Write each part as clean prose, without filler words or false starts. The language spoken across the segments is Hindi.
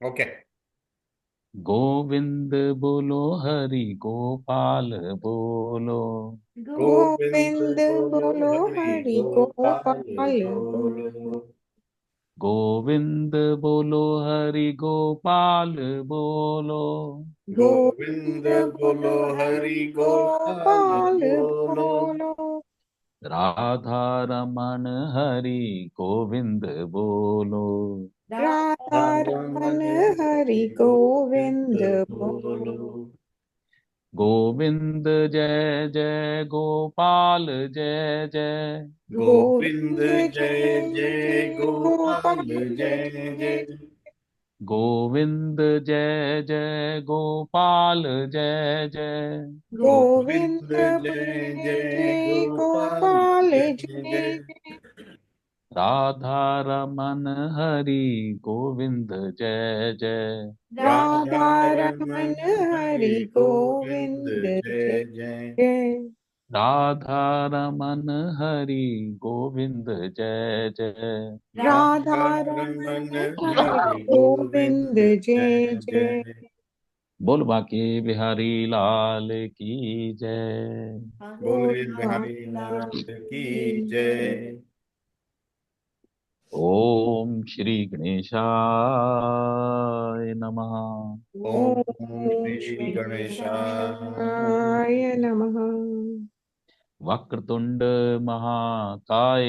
ओके। गोविंद बोलो हरि गोपाल बोलो। गोविंद गोविंद बोलो बोलो हरि हरि गोपाल गोपाल बोलो। बोलो। गोविंद बोलो हरि गोपाल बोलो। गोविंद गोविंद बोलो बोलो हरि हरि गोपाल गोपाल बोलो। बोलो। राधा रमन हरि गोविंद बोलो। राधा रमन रमन हरि हरि गोविंद गोविंद बोलो। बोलो। गोविंद जय जय गोपाल जय जय। गोविंद गोविंद जय जय जय जय गोपाल गोपाल जय जय। जय। गोविंद जय जय गोपाल जय जय। गोविंद गोविंद जय जय जय जय गोपाल गोपाल जय जय जय। जय। राधा रमन हरि गोविंद जय जय। राधा राधा रमन रमन हरि हरि गोविंद गोविंद जय जय जय। जय। राधा रमन हरि गोविंद जय जय। राधा राधा रमन रमन हरि हरि गोविंद गोविंद जय जय जय। जय। बोल बाके बिहारी लाल की जय। बोले बोल बिहारी लाल की जय। जय। ओम श्री गणेशाय नमः। ओम ओम श्री श्री गणेशाय। गणेशाय नमः। वक्रतुंड महाकाय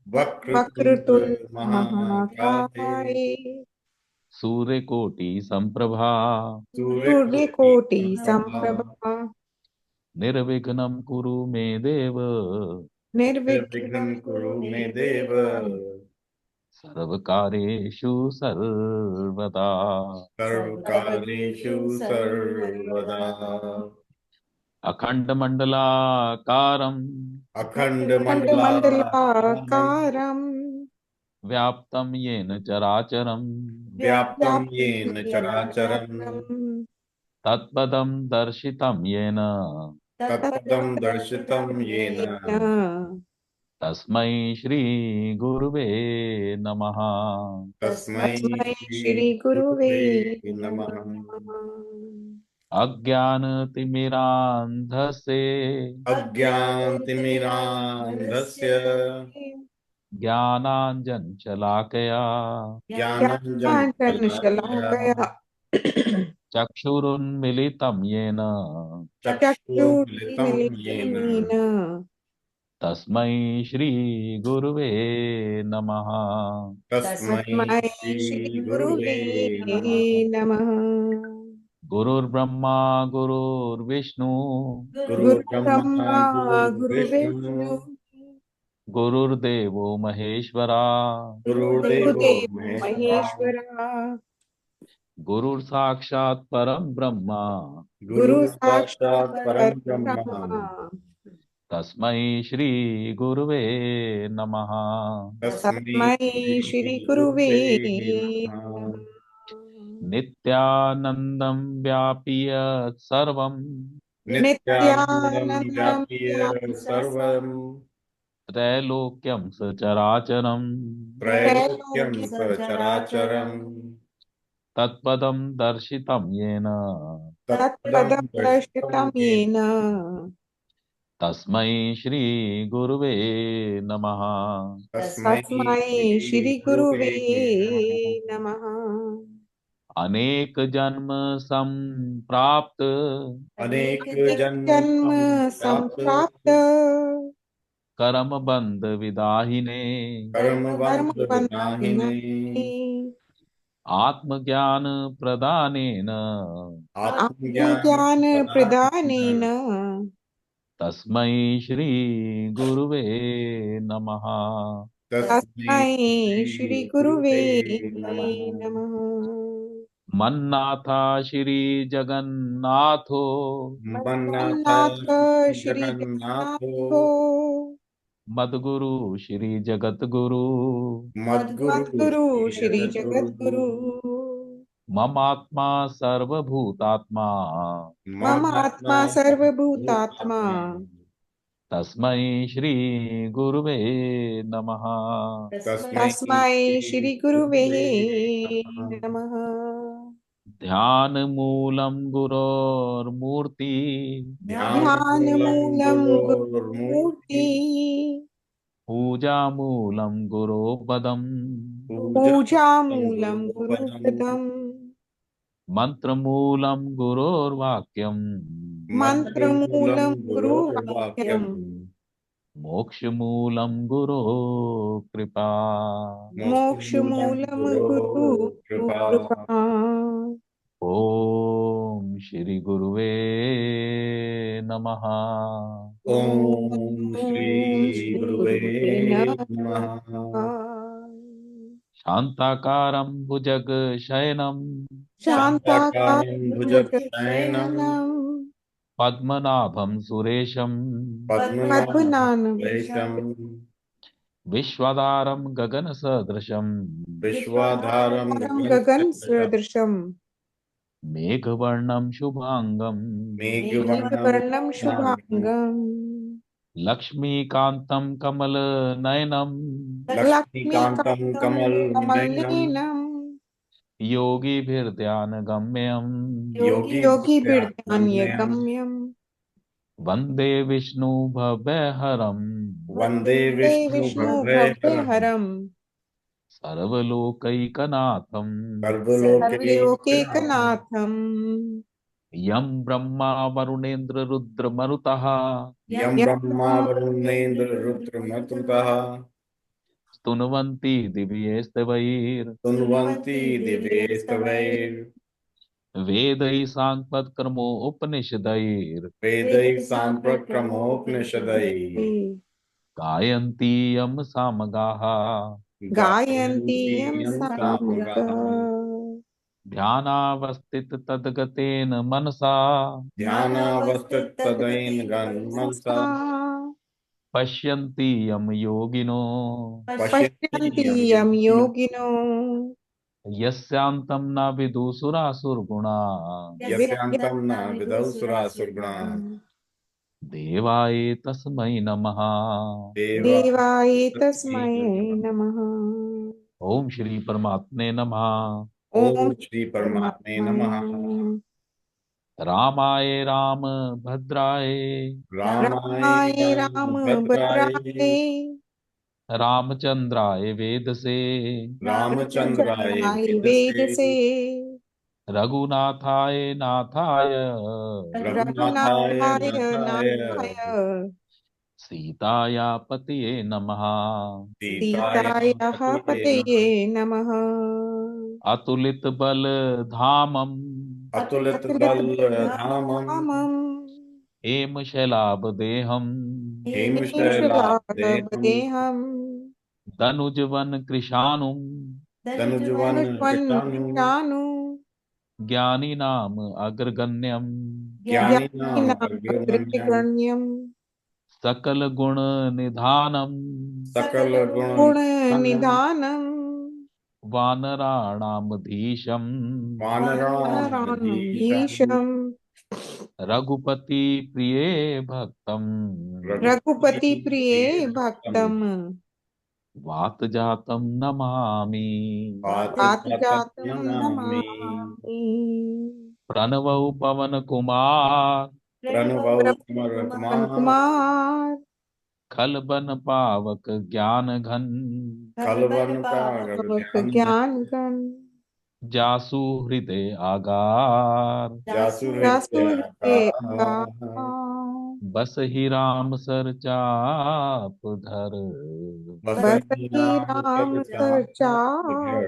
वक्रतुंड वक्रतुंड महाकाय। महाकाय। सूर्यकोटि संप्रभा सूर्यकोटि सूर्यकोटि समप्रभा। संप्रभा। निर्विघ्नं कुरु मे देव। निर्विघ्नं निर्विघ्नं कुरु कुरु मे मे देव। देव। सर्वकार्येषु सर्वदा। सर्वकार्येषु सर्वदा। अखंड मंडलाकारं अखंड मंडलाकारं। खण्डमण्डलाकारम्। व्याप्तं येन चराचरम् व्याप्तं व्याप्तं येन येन चराचरम्। चराचरम्। तत्पदं दर्शितं येन तत्पदं दर्शितं येन। येन। तस्मै श्री गुरुवे नमः। तस्मै तस्मै श्री श्री गुरुवे गुरुवे नमः। नमः। अज्ञानतिमिरान्धस्य अज्ञानतिमिरान्धस्य ज्ञानाञ्जनशलाकया ज्ञानाञ्जनशलाकया ज्ञानाञ्जनशलाकया चक्षुरुन्मिलितं येन चक्षुर्मिलितं येन। चक्षुर्मीलितं येन। तस्मै श्रीगुरुवे नमः। तस्मै तस्मै श्री श्री गुरुवे गुरुवे नमः। नमः। गुरुर्ब्रह्मा गुरुर्विष्णु गुरुर्ब्रह्मा गुरुब्रह्मा गुरुर्विष्णु गुरुविष्णु गुरुर्देवो महेश्वरा गुरुर्देवो गुरुदेवो महेश्वरा। महेश्वरा। गुरुर्साक्षात् परं ब्रह्म गुरु गुरुः साक्षात् साक्षात् परं ब्रह्म। परब्रह्म। तस्मै श्रीगुरुवे नमः। तस्मै तस्मै श्री श्री गुरुवे गुरुवे नमः। नमः। नित्यानन्दं व्यापि यत्सर्वं नित्यानन्दं नित्यानन्दं व्याप्य व्यापि सर्वं। त्रैलोक्यं सचराचरम् त्रैलोक्यं त्रैलोक्यं सचराचरम्। तत्पदं दर्शितं येन तत्पदं तत्पदं दर्शितं दर्शितं येन। येन। तस्मै श्रीगुरुवे नमः। तस्मै तस्मै श्री श्री गुरुवे गुरुवे नमः। नमः। अनेक जन्म संप्राप्त अनेक अनेक जन्म जन्म प्राप्त। संप्राप्त। कर्म बंध विदाहिने कर्मवन्त कर्मबन्धविनाशिने। विनाशिने। आत्मज्ञान प्रदानेन आत्मज्ञान आत्मज्ञानप्रदानेन प्रदानेन। तस्मै श्री गुरुवे नमः। तस्मै तस्मै श्री श्री गुरुवे गुरुवे नमः। नमः। मन्नाथा श्री जगन्नाथो मन्नाथ जगन्नाथ श्री श्री जगन्नाथो। जगन्नाथो। मद्गुरु श्री जगद्गुरु मद्गुरु मद्गुरु श्री श्री जगद्गुरु। जगद्गुरु। ममात्मा सर्वभूतात्मा मम ममात्मा आत्मा सर्वभूतात्मा। सर्वभूतात्मा। तस्मै श्री गुरुवे नमः। तस्मै श्री गुरुवे नमः। ध्यानमूलं गुरोर्मूर्ति ध्यानमूलं गुरुमूर्ति पूजामूलं गुरोपदम् पूजामूलं गुरुपदम् मन्त्रमूलं गुरोर्वाक्यम् मन्त्रमूलं गुरुवाक्यम् मोक्षमूलं गुरो कृपा। मोक्षमूलं गुरु कृपा। ओम श्री गुरुवे नमः। ओम श्री गुरुवे नमः। शान्ताकारं भुजगशयनं शान्ताकारं भुजगशयनं भुजगशयनं पद्मनाभं सुरेशं पद्मनाभं पद्मनाभं विश्वधारं गगनसदृशं विश्वाधारं गगनसदृशं गगनसदृशं मेघवर्णं शुभांगं मेघवर्णं मेघवर्णं शुभांगं लक्ष्मीकान्तं कमलनयनं लक्ष्मीकान्तं लक्ष्मीकान्तं कमलनयनं कमलनयनं योगिभिर्ध्यानगम्यं योगिभिर्ध्यानगम्यं योगिभिर्ध्यानगम्यं वन्दे विष्णु भवहरं वन्दे ते विष्णु विष्णु भवभयहरं भवभयहरं सर्वलोकैकनाथं सर्वलोकैकनाथं सर्वलोकैकनाथं यं ब्रह्मा वरुणेन्द्र रुद्रमरुतः यं यं ब्रह्मा वरुणेन्द्र रुद्रमरुतः स्तुन्वन्ति दिव्यैस्तवैर् स्तुन्वन्ति दिव्यैस्तवैर् वेदैः साङ्गपत्क्रमोपनिषदैर् वेदैः साम्प्रक्रमोपनिषदैः गायन्ति यं सामगाः गायन्ति यं गायन्तीयं सामगाः सामगाः ध्यानावस्थित तद्गतेन मनसा ध्यानावस्थिततदैन गन्मनसा पश्यन्ति यं योगिनो पश्यन्ति पश्यन्तीयं यं योगिनो योगिनो यस्यान्तं न विदुसुरासुरगुणा यस्यान्तं न विदौ सुरासुरगुणाः देवाय तस्मै नमः। देवाय तस्मै नमः। ओम श्री परमात्मे नमः। ओम ओम श्री परमात्मे परमात्माय नमः। नमः। रामाय रामभद्राय रामाय रामाय रामभद्राय रामभद्राय रामचंद्राय वेदसे रामचंद्राय रामचन्द्राय वेदसे वेदसे रघुनाथाय नाथाय रघुनाथाय रघुनाथाय नाथाय नाथाय सीताया पतये नमः। सीताय सीतायाः पतये पतये नमः। नमः। अतुलित बल धामम अतुलित अतुलित बल धामं धामं हेम शैलाभ देहम हेमशैलादेहं हेमशैलाभदेहं दनुजवन कृशानुम धनुजवन धनुष्वन् कृशानु कृशानु ज्ञानी नाम अग्रगण्यम ज्ञानिनाम ज्ञानिनाम् अग्रगण्यं अग्रगण्यम् सकल गुण निधानम सकल गुण गुणनिधानम् वानराणामधीशम वानराणामधीशं वानराणामधीशम् रघुपति प्रिये भक्तम रघुपति प्रिये भक्तम् वात जातम नमामि। वातजातं वातजातं नमामि। नमामि। प्रणवौ पवन कुमार प्रणवौ पवन कुमार कुमार खलबन पावक ज्ञान घन खलवन पावक पावक ज्ञान ज्ञान गण जासु हृदय आगार जासु जासु हृदय हृदय आगार। बस ही राम सर चाप धर बसहि बसहि राम राम सर चाप घर।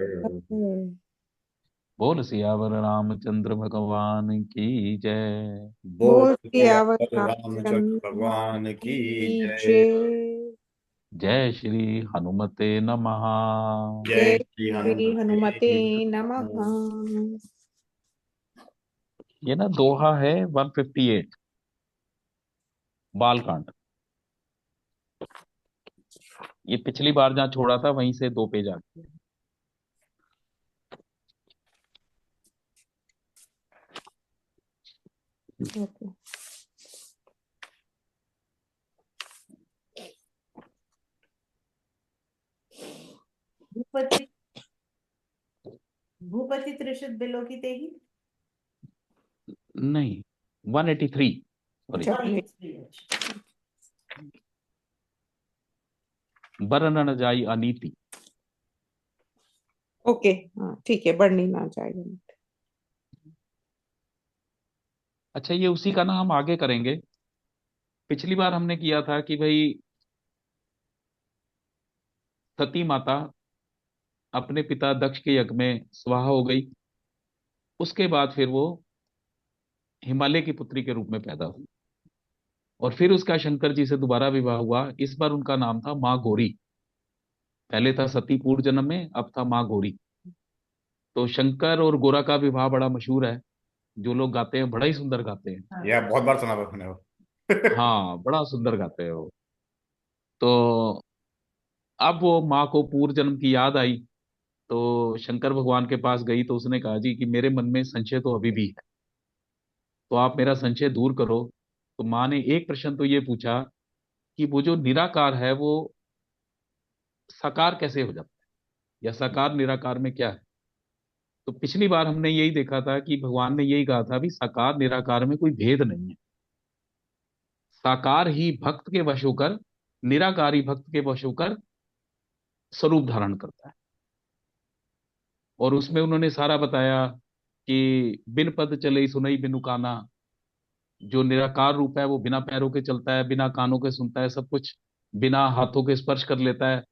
बोल सियावर रामचंद्र भगवान की जय। बोल बोल सियावर सियावर रामचंद्र रामचंद्र भगवान की की जय। जय। जय श्री हनुमते नमः। जय जय श्री श्री हनुमते हनुमते। नमः। ये ना दोहा है 158 बालकांड। ये पिछली बार जहाँ छोड़ा था वहीं से 2 पेज आगे। ओके। भूपति भूपति त्रिशुत बिलोकिते ही नहीं, 183 सॉरी। अच्छा, बरन जाई अनीति। ओके, हाँ ठीक है, बढ़नी ना जाएगा। अच्छा, ये उसी का ना हम आगे करेंगे। पिछली बार हमने किया था कि भाई सती माता अपने पिता दक्ष के यज्ञ में स्वाहा हो गई, उसके बाद फिर वो हिमालय की पुत्री के रूप में पैदा हुई, और फिर उसका शंकर जी से दोबारा विवाह हुआ। इस बार उनका नाम था माँ गौरी। पहले था सती पूर्व जन्म में, अब था माँ गौरी। तो शंकर और गोरा का विवाह बड़ा मशहूर है, जो लोग गाते हैं बड़ा ही सुंदर गाते हैं। या बहुत बार सुना मैंने वो। हाँ, बड़ा सुंदर गाते हैं वो। तो अब वो माँ को पूर्व जन्म की याद आई, तो शंकर भगवान के पास गई, तो उसने कहा जी कि मेरे मन में संशय तो अभी भी है, तो आप मेरा संशय दूर करो। तो माँ ने एक प्रश्न तो ये पूछा कि वो जो निराकार है वो साकार कैसे हो जाता है, या साकार निराकार में क्या है। तो पिछली बार हमने यही देखा था कि भगवान ने यही कहा था भी साकार निराकार में कोई भेद नहीं है। साकार ही भक्त के वश होकर, निराकार ही भक्त के वश होकर स्वरूप धारण करता है। और उसमें उन्होंने सारा बताया कि बिन पद चले सुनई बिनु काना, जो निराकार रूप है वो बिना पैरों के चलता है, बिना कानों के सुनता है सब कुछ, बिना हाथों के स्पर्श कर लेता है,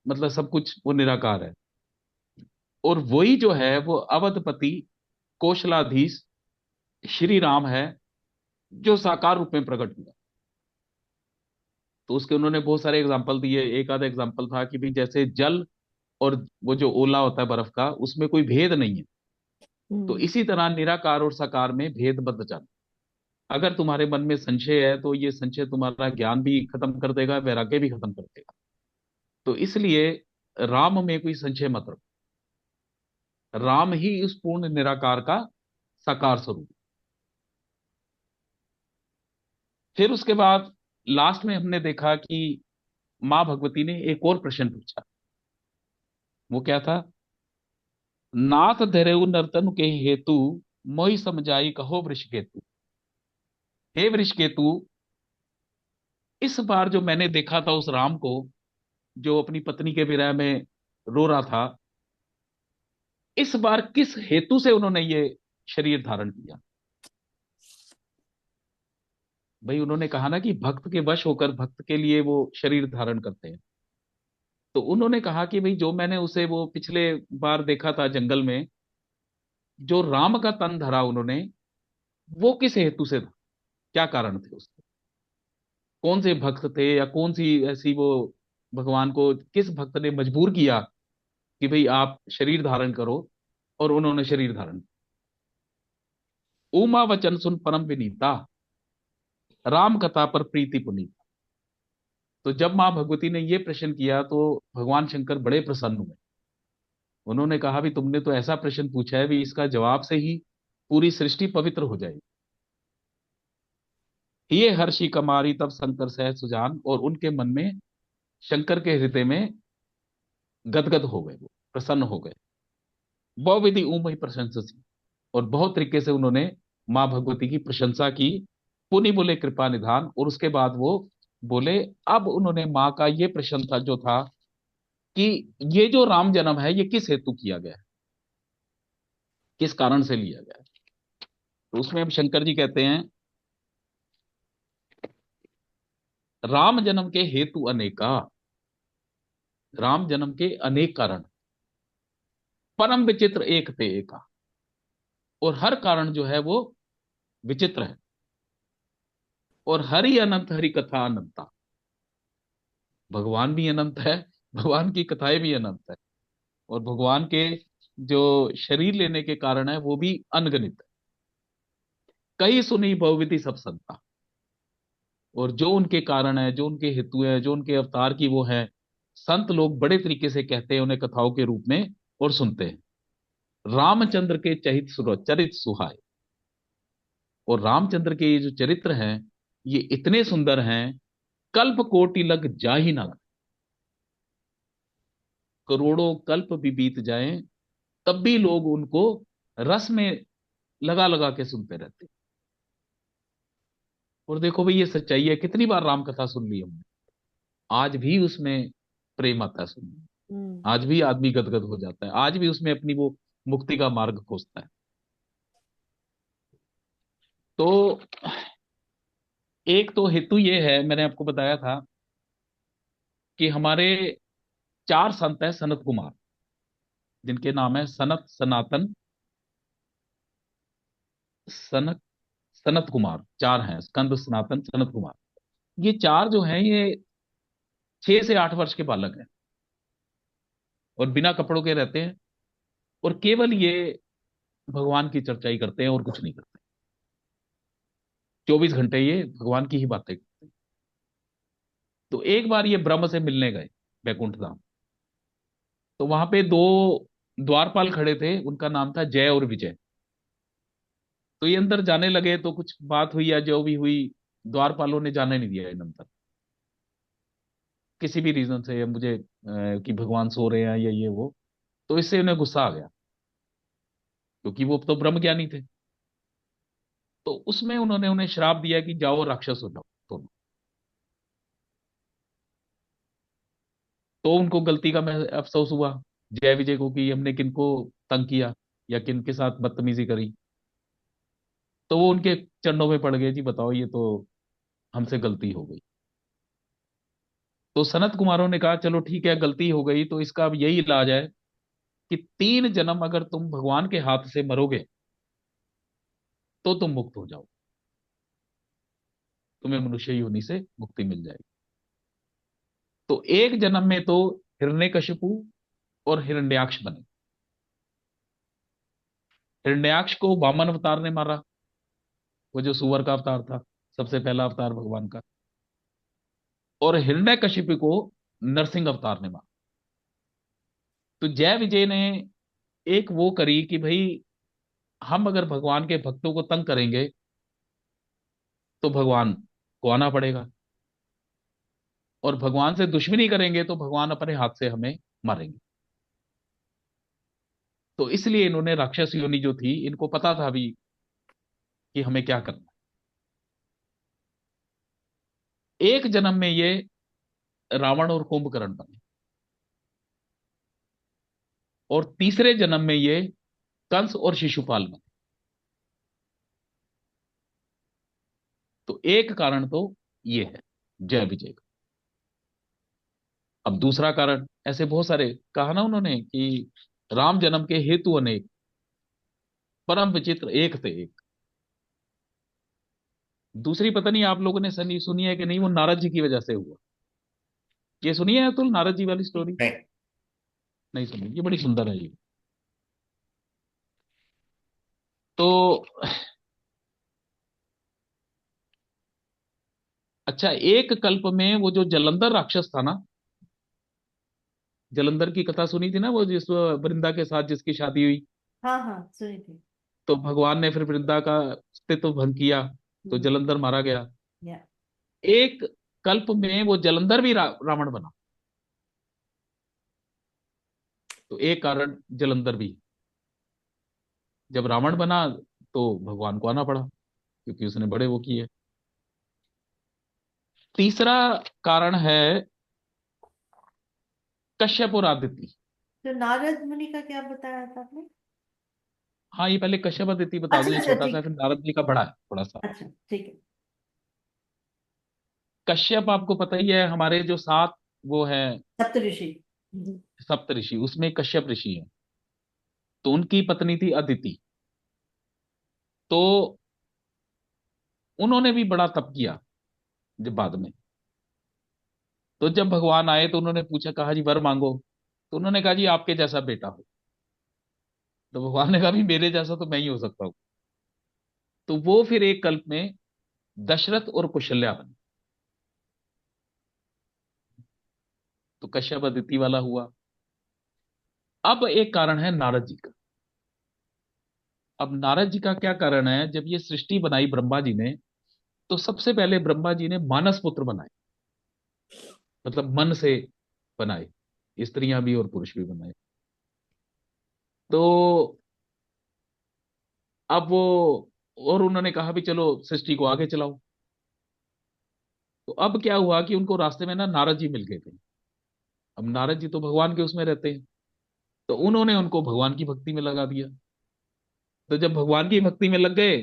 मतलब सब कुछ वो निराकार है। और वही जो है वो अवधपति कौशलाधीश श्री राम है, जो साकार रूप में प्रकट हुआ। तो उसके उन्होंने बहुत सारे एग्जाम्पल दिए। एक आधा एग्जाम्पल था कि भी जैसे जल और वो जो ओला होता है बर्फ का, उसमें कोई भेद नहीं है। तो हम्म, इसी तरह निराकार और साकार में भेद बद जाता है। अगर तुम्हारे मन में संशय है तो ये संशय तुम्हारा ज्ञान भी खत्म कर देगा, वैराग्य भी खत्म कर देगा। तो इसलिए राम में कोई संशय मत रखो। राम ही उस पूर्ण निराकार का साकार स्वरूप। फिर उसके बाद लास्ट में हमने देखा कि मां भगवती ने एक और प्रश्न पूछा। वो क्या था? नाथ धरेउ नर्तन के हेतु, मोहि समझाई कहो वृषकेतु। हे वृषकेतु, इस बार जो मैंने देखा था उस राम को, जो अपनी पत्नी के विरह में रो रहा था, इस बार किस हेतु से उन्होंने ये शरीर धारण किया। भाई उन्होंने कहा ना कि भक्त के वश होकर भक्त के लिए वो शरीर धारण करते हैं। तो उन्होंने कहा कि भाई जो मैंने उसे वो पिछले बार देखा था जंगल में, जो राम का तन धरा उन्होंने, वो किस हेतु से था, क्या कारण थे उसके, कौन से भक्त थे, या कौन सी ऐसी वो भगवान को किस भक्त ने मजबूर किया कि भाई आप शरीर धारण करो, और उन्होंने शरीर धारण किया। उमा वचन सुन परम विनीता, राम कथा पर प्रीति पुनीता। तो जब मां भगवती ने ये प्रश्न किया तो भगवान शंकर बड़े प्रसन्न हुए। उन्होंने कहा भी तुमने तो ऐसा प्रश्न पूछा है भी इसका जवाब से ही पूरी सृष्टि पवित्र हो जाएगी। ये हर्षि कमारी तब शंकर सहज सुजान, और उनके मन में, शंकर के हृदय में गदगद हो गए, वो प्रसन्न हो गए। बहुविधि ऊमहि प्रशंसी, और बहुत तरीके से उन्होंने मां भगवती की प्रशंसा की। पुनि बोले कृपा निधान, और उसके बाद वो बोले, अब उन्होंने माँ का ये प्रश्न था जो था कि ये जो राम जन्म है ये किस हेतु किया गया है, किस कारण से लिया गया है। तो उसमें अब शंकर जी कहते हैं, राम जन्म के हेतु अनेका, राम जन्म के अनेक कारण, परम विचित्र एक ते एका। और हर कारण जो है वो विचित्र है। और हरि अनंत, हरि कथा अनंता, भगवान भी अनंत है, भगवान की कथाएं भी अनंत है। और भगवान के जो शरीर लेने के कारण है वो भी अनगणित है। कई सुनी बहुविधि सब संता, और जो उनके कारण है, जो उनके हेतु है, जो उनके अवतार की वो है, संत लोग बड़े तरीके से कहते हैं उन्हें कथाओं के रूप में, और सुनते हैं। रामचंद्र के चरित सुहाए, और रामचंद्र के ये जो चरित्र हैं ये इतने सुंदर हैं, कल्प कोटि लग जा ही ना लगे। करोड़ों कल्प भी बीत जाएं, तब भी लोग उनको रस में लगा लगा के सुनते रहते हैं। और देखो भाई, ये सच्चाई है। कितनी बार राम कथा सुन ली हमने, आज भी उसमें प्रेम आता है सुनने में। आज भी आदमी गदगद हो जाता है, आज भी उसमें अपनी वो मुक्ति का मार्ग खोजता है। तो एक तो हेतु ये है, मैंने आपको बताया था कि हमारे 4 संत हैं सनत कुमार, जिनके नाम है सनत, सनातन, सनक, सनत कुमार। 4 हैं, स्कंद, सनातन, सनत कुमार। ये 4 जो हैं, ये 6 से 8 वर्ष के बालक हैं और बिना कपड़ों के रहते हैं, और केवल ये भगवान की चर्चा ही करते हैं और कुछ नहीं करते। 24 घंटे ये भगवान की ही बातें करते हैं। तो एक बार ये ब्रह्म से मिलने गए बैकुंठ धाम। तो वहां पे 2 द्वारपाल खड़े थे, उनका नाम था जय और विजय। तो ये अंदर जाने लगे, तो कुछ बात हुई या जो भी हुई, द्वारपालों ने जाने नहीं दिया इन अंदर, किसी भी रीजन से, या मुझे कि भगवान सो रहे हैं या ये वो। तो इससे उन्हें गुस्सा आ गया, क्योंकि वो तो ब्रह्म ज्ञानी थे। तो उसमें उन्होंने उन्हें श्राप दिया कि जाओ राक्षस हो जाओ दोनों। तो उनको गलती का अफसोस हुआ, जय विजय को, कि हमने किनको तंग किया या किन के साथ बदतमीजी करी। तो वो उनके चरणों में पड़ गए, जी बताओ, ये तो हमसे गलती हो गई। तो सनत कुमारों ने कहा चलो ठीक है, गलती हो गई, तो इसका अब यही इलाज है कि 3 जन्म अगर तुम भगवान के हाथ से मरोगे तो तुम मुक्त हो जाओ, तुम्हें मनुष्य योनि से मुक्ति मिल जाएगी। तो एक जन्म में तो हिरण्यकशिपु और हिरण्याक्ष बने। हिरण्याक्ष को वामन अवतार ने मारा, वो जो सुअर का अवतार था, सबसे पहला अवतार भगवान का। और हिरण्यकशिपु को नरसिंह अवतार ने मारा। तो जय विजय ने एक वो करी कि भाई, हम अगर भगवान के भक्तों को तंग करेंगे तो भगवान को आना पड़ेगा, और भगवान से दुश्मनी करेंगे तो भगवान अपने हाथ से हमें मारेंगे। तो इसलिए इन्होंने राक्षस योनि जो थी, इनको पता था भी कि हमें क्या करना है। एक जन्म में ये रावण और कुंभकर्ण बने, और तीसरे जन्म में ये कंस और शिशुपाल बने। तो एक कारण तो ये है जय विजय का। अब दूसरा कारण, ऐसे बहुत सारे कहा ना उन्होंने कि राम जन्म के हेतु अनेक, परम विचित्र एक थे एक। दूसरी पता नहीं आप लोगों ने सुनी सुनी है कि नहीं, वो नारद जी की वजह से हुआ। ये सुनी है अतुल, नारद जी वाली स्टोरी? नहीं। नहीं सुनी? ये बड़ी सुंदर है ये। तो अच्छा, एक कल्प में वो जो जलंधर राक्षस था ना, जलंधर की कथा सुनी थी ना, वो जिस वृंदा के साथ जिसकी शादी हुई। हाँ हाँ सुनी थी। तो भगवान ने फिर वृंदा का अस्तित्व भंग किया, तो हम्म, जलंधर मारा गया। या एक कल्प में वो जलंधर भी रावण बना। तो एक कारण जलंधर भी, जब रावण बना तो भगवान को आना पड़ा, क्योंकि उसने बड़े वो किए। तीसरा कारण है कश्यप और आदित्य। तो नारद मुनि का क्या बताया था आपने? हाँ, ये पहले कश्यप आदित्य बता दूं, अच्छा ये अच्छा छोटा सा, ठीक। फिर नारद जी का बड़ा है थोड़ा सा। अच्छा ठीक है। कश्यप आपको पता ही है, हमारे जो 7 वो है सप्तऋषि। सप्त ऋषि, उसमें कश्यप ऋषि है। तो उनकी पत्नी थी अदिति। तो उन्होंने भी बड़ा तप किया जब बाद में। तो जब भगवान आए तो उन्होंने पूछा, कहा जी वर मांगो। तो उन्होंने कहा जी आपके जैसा बेटा हो। तो भगवान ने कहा भी मेरे जैसा तो मैं ही हो सकता हूँ। तो वो फिर एक कल्प में दशरथ और कौशल्या बने। तो कश्यप अदिति वाला हुआ। अब एक कारण है नारद जी का। अब नारद जी का क्या कारण है, जब ये सृष्टि बनाई ब्रह्मा जी ने, तो सबसे पहले ब्रह्मा जी ने मानस पुत्र बनाए, मतलब मन से बनाए। स्त्रियां भी और पुरुष भी बनाए। तो अब वो, और उन्होंने कहा भी चलो सृष्टि को आगे चलाओ। तो अब क्या हुआ कि उनको रास्ते में ना नारद जी मिल गए थे। अब नारद जी तो भगवान के उसमें रहते हैं, तो उन्होंने उनको भगवान की भक्ति में लगा दिया। तो जब भगवान की भक्ति में लग गए,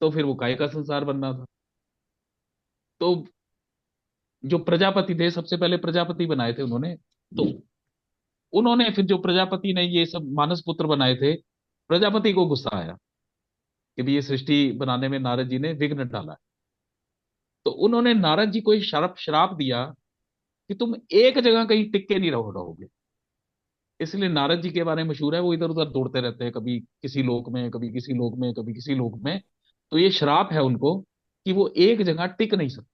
तो फिर वो काय का संसार बनना था। तो जो प्रजापति थे, सबसे पहले प्रजापति बनाए थे उन्होंने। तो उन्होंने फिर जो प्रजापति ने ये सब मानस पुत्र बनाए थे, प्रजापति को गुस्सा आया कि भी ये सृष्टि बनाने में नारद जी ने विघ्न डाला। तो उन्होंने नारद जी को एक श्राप श्राप दिया कि तुम एक जगह कहीं टिक के नहीं रहोगे। इसलिए नारद जी के बारे में मशहूर है, वो इधर उधर दौड़ते रहते हैं, कभी किसी लोक में, कभी किसी लोक में, कभी किसी लोक में। तो ये श्राप है उनको कि वो एक जगह टिक नहीं सकते।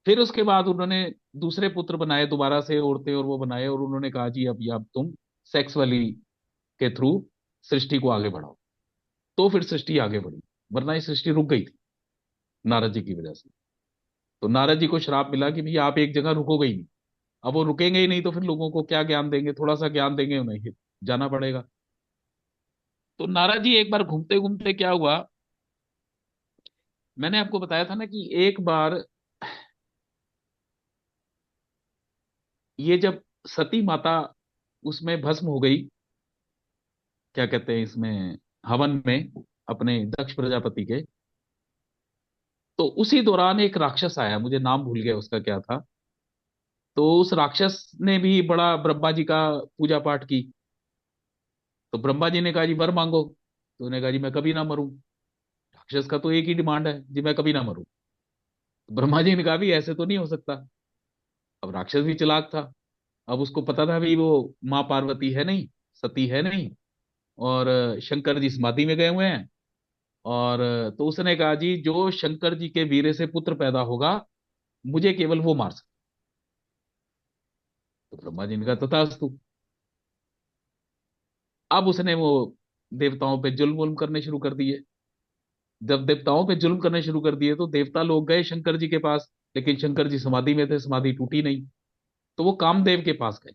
फिर उसके बाद उन्होंने दूसरे पुत्र बनाए दोबारा से, औरतें और वो बनाए, और उन्होंने कहा जी अब तुम सेक्स वाली के थ्रू सृष्टि को आगे बढ़ाओ। तो फिर सृष्टि आगे बढ़ी, वरना ये सृष्टि रुक गई थी नारद जी की वजह से। तो नारद जी को श्राप मिला कि भैया आप एक जगह रुकोगे ही नहीं। अब वो रुकेंगे ही नहीं तो फिर लोगों को क्या ज्ञान देंगे, थोड़ा सा ज्ञान देंगे उन्हें, जाना पड़ेगा। तो नारद जी एक बार घूमते घूमते क्या हुआ, मैंने आपको बताया था ना कि एक बार ये जब सती माता उसमें भस्म हो गई, क्या कहते हैं इसमें, हवन में, अपने दक्ष प्रजापति के। तो उसी दौरान एक राक्षस आया, मुझे नाम भूल गया उसका क्या था। तो उस राक्षस ने भी बड़ा ब्रह्मा जी का पूजा पाठ की। तो ब्रह्मा जी ने कहा जी वर मांगो। तो उन्होंने कहा जी मैं कभी ना मरूं। राक्षस का तो एक ही डिमांड है जी, मैं कभी ना मरूं। तो ब्रह्मा जी ने कहा भी ऐसे तो नहीं हो सकता। अब राक्षस भी चालाक था। अब उसको पता था भी वो माँ पार्वती है नहीं, सती है नहीं, और शंकर जी समाधि में गए हुए हैं। और तो उसने कहा जी जो शंकर जी के वीरे से पुत्र पैदा होगा, मुझे केवल वो मार सकता। तो ब्रह्मा जी ने कहा तथास्तु। अब उसने वो देवताओं पे जुल्म वुल्म करने शुरू कर दिए। जब देवताओं पे जुल्म करने शुरू कर दिए, तो देवता लोग गए शंकर जी के पास, लेकिन शंकर जी समाधि में थे, समाधि टूटी नहीं। तो वो कामदेव के पास गए।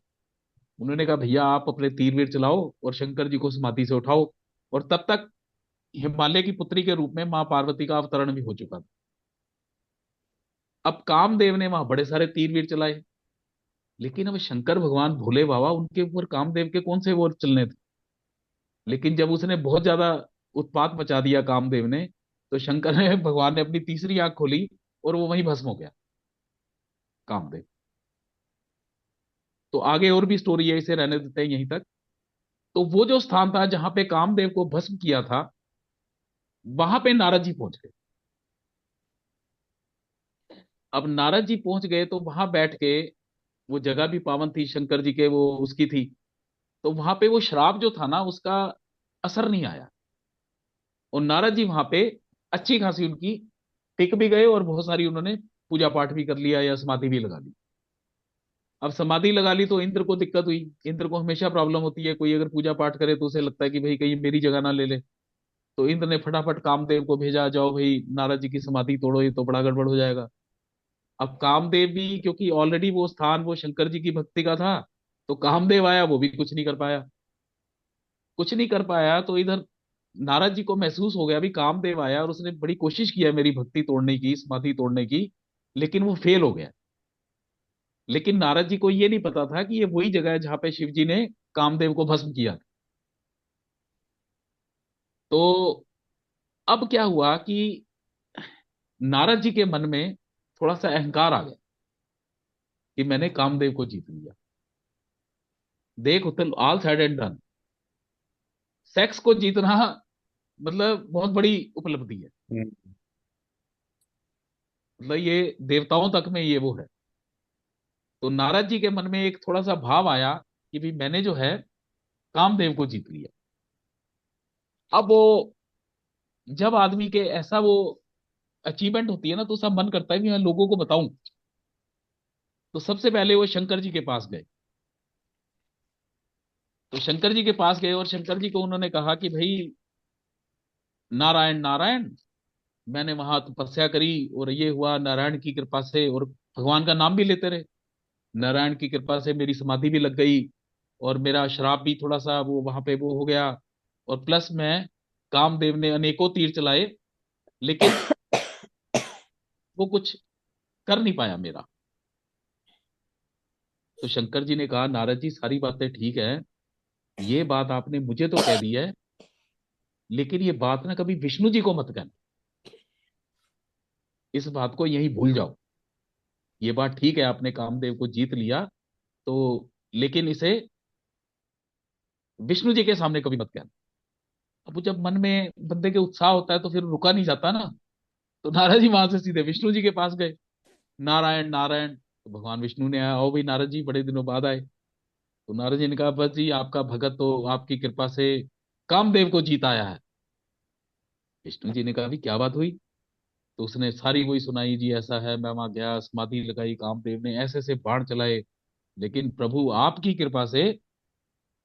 उन्होंने कहा भैया आप अपने तीर वीर चलाओ और शंकर जी को समाधि से उठाओ। और तब तक हिमालय की पुत्री के रूप में मां पार्वती का अवतरण भी हो चुका था। अब कामदेव ने वहां बड़े सारे तीर वीर चलाए, लेकिन अब शंकर भगवान भोले बाबा, उनके ऊपर कामदेव के कौन से वो चलने थे। लेकिन जब उसने बहुत ज्यादा उत्पात मचा दिया कामदेव ने, तो शंकर ने भगवान ने अपनी तीसरी आंख खोली और वो वहीं भस्म हो गया कामदेव। तो आगे और भी स्टोरी है, इसे रहने देते हैं यहीं तक। तो वो जो स्थान था जहां पे कामदेव को भस्म किया था, वहां पे नारद जी पहुंच गए। अब नारद जी पहुंच गए तो वहां बैठ के, वो जगह भी पावन थी, शंकर जी के वो उसकी थी। तो वहां पे वो श्राप जो था ना, उसका असर नहीं आया। और नारद जी वहां पे अच्छी खासी उनकी टिक भी गए, और बहुत सारी उन्होंने पूजा पाठ भी कर लिया या समाधि भी लगा ली। अब समाधि लगा ली तो इंद्र को दिक्कत हुई। इंद्र को हमेशा प्रॉब्लम होती है, कोई अगर पूजा पाठ करे तो उसे लगता है कि भाई कहीं मेरी जगह ना ले ले। तो इंद्र ने फटाफट कामदेव को भेजा, जाओ भाई नारद जी की समाधि तोड़ो, ये तो बड़ा गड़बड़ हो जाएगा। अब कामदेव भी, क्योंकि ऑलरेडी वो स्थान वो शंकर जी की भक्ति का था, तो कामदेव आया, वो भी कुछ नहीं कर पाया। कुछ नहीं कर पाया तो इधर नारद जी को महसूस हो गया भी कामदेव आया और उसने बड़ी कोशिश किया मेरी भक्ति तोड़ने की, समाधि तोड़ने की, लेकिन वो फेल हो गया। लेकिन नारद जी को ये नहीं पता था कि ये वही जगह है जहां पे शिव जी ने कामदेव को भस्म किया। तो अब क्या हुआ कि नारद जी के मन में थोड़ा सा अहंकार आ गया कि मैंने कामदेव को जीत लिया। देख उतर, all side and done. Sex को जीतना मतलब बहुत बड़ी उपलब्धि है। हम्म। मतलब ये देवताओं तक में ये वो है। तो नारद जी के मन में एक थोड़ा सा भाव आया कि भाई मैंने जो है कामदेव को जीत लिया। अब वो, जब आदमी के ऐसा वो अचीवमेंट होती है ना, तो सब मन करता है कि मैं लोगों को बताऊं। तो सबसे पहले वो शंकर जी के पास गए। तो शंकर जी के पास गए और शंकर जी को उन्होंने कहा कि भाई नारायण नारायण, मैंने वहां तपस्या करी और ये हुआ नारायण की कृपा से, और भगवान का नाम भी लेते रहे। नारायण की कृपा से मेरी समाधि भी लग गई और मेरा श्राप भी थोड़ा सा वो वहां पे वो हो गया। और प्लस मैं कामदेव ने अनेकों तीर चलाए, लेकिन वो कुछ कर नहीं पाया मेरा। तो शंकर जी ने कहा, नारद जी सारी बातें ठीक है, ये बात आपने मुझे तो कह दी है, लेकिन ये बात ना कभी विष्णु जी को मत कहना। इस बात को यहीं भूल जाओ। ये बात ठीक है, आपने कामदेव को जीत लिया, तो लेकिन इसे विष्णु जी के सामने कभी मत कहना। अब वो जब मन में बंदे के उत्साह होता है तो फिर रुका नहीं जाता ना। तो नारद जी वहां से सीधे विष्णु जी के पास गए। नारायण नारायण, तो भगवान विष्णु ने, आओ भाई नारद जी, बड़े दिनों बाद आए। तो नारद जी ने कहा, बस जी आपका भगत तो आपकी कृपा से कामदेव को जीत आया है। विष्णु जी ने कहा, भी क्या बात हुई? तो उसने सारी वही सुनाई, जी ऐसा है, मैं वहां गया, समाधि लगाई, कामदेव ने ऐसे ऐसे बाण चलाए, लेकिन प्रभु आपकी कृपा से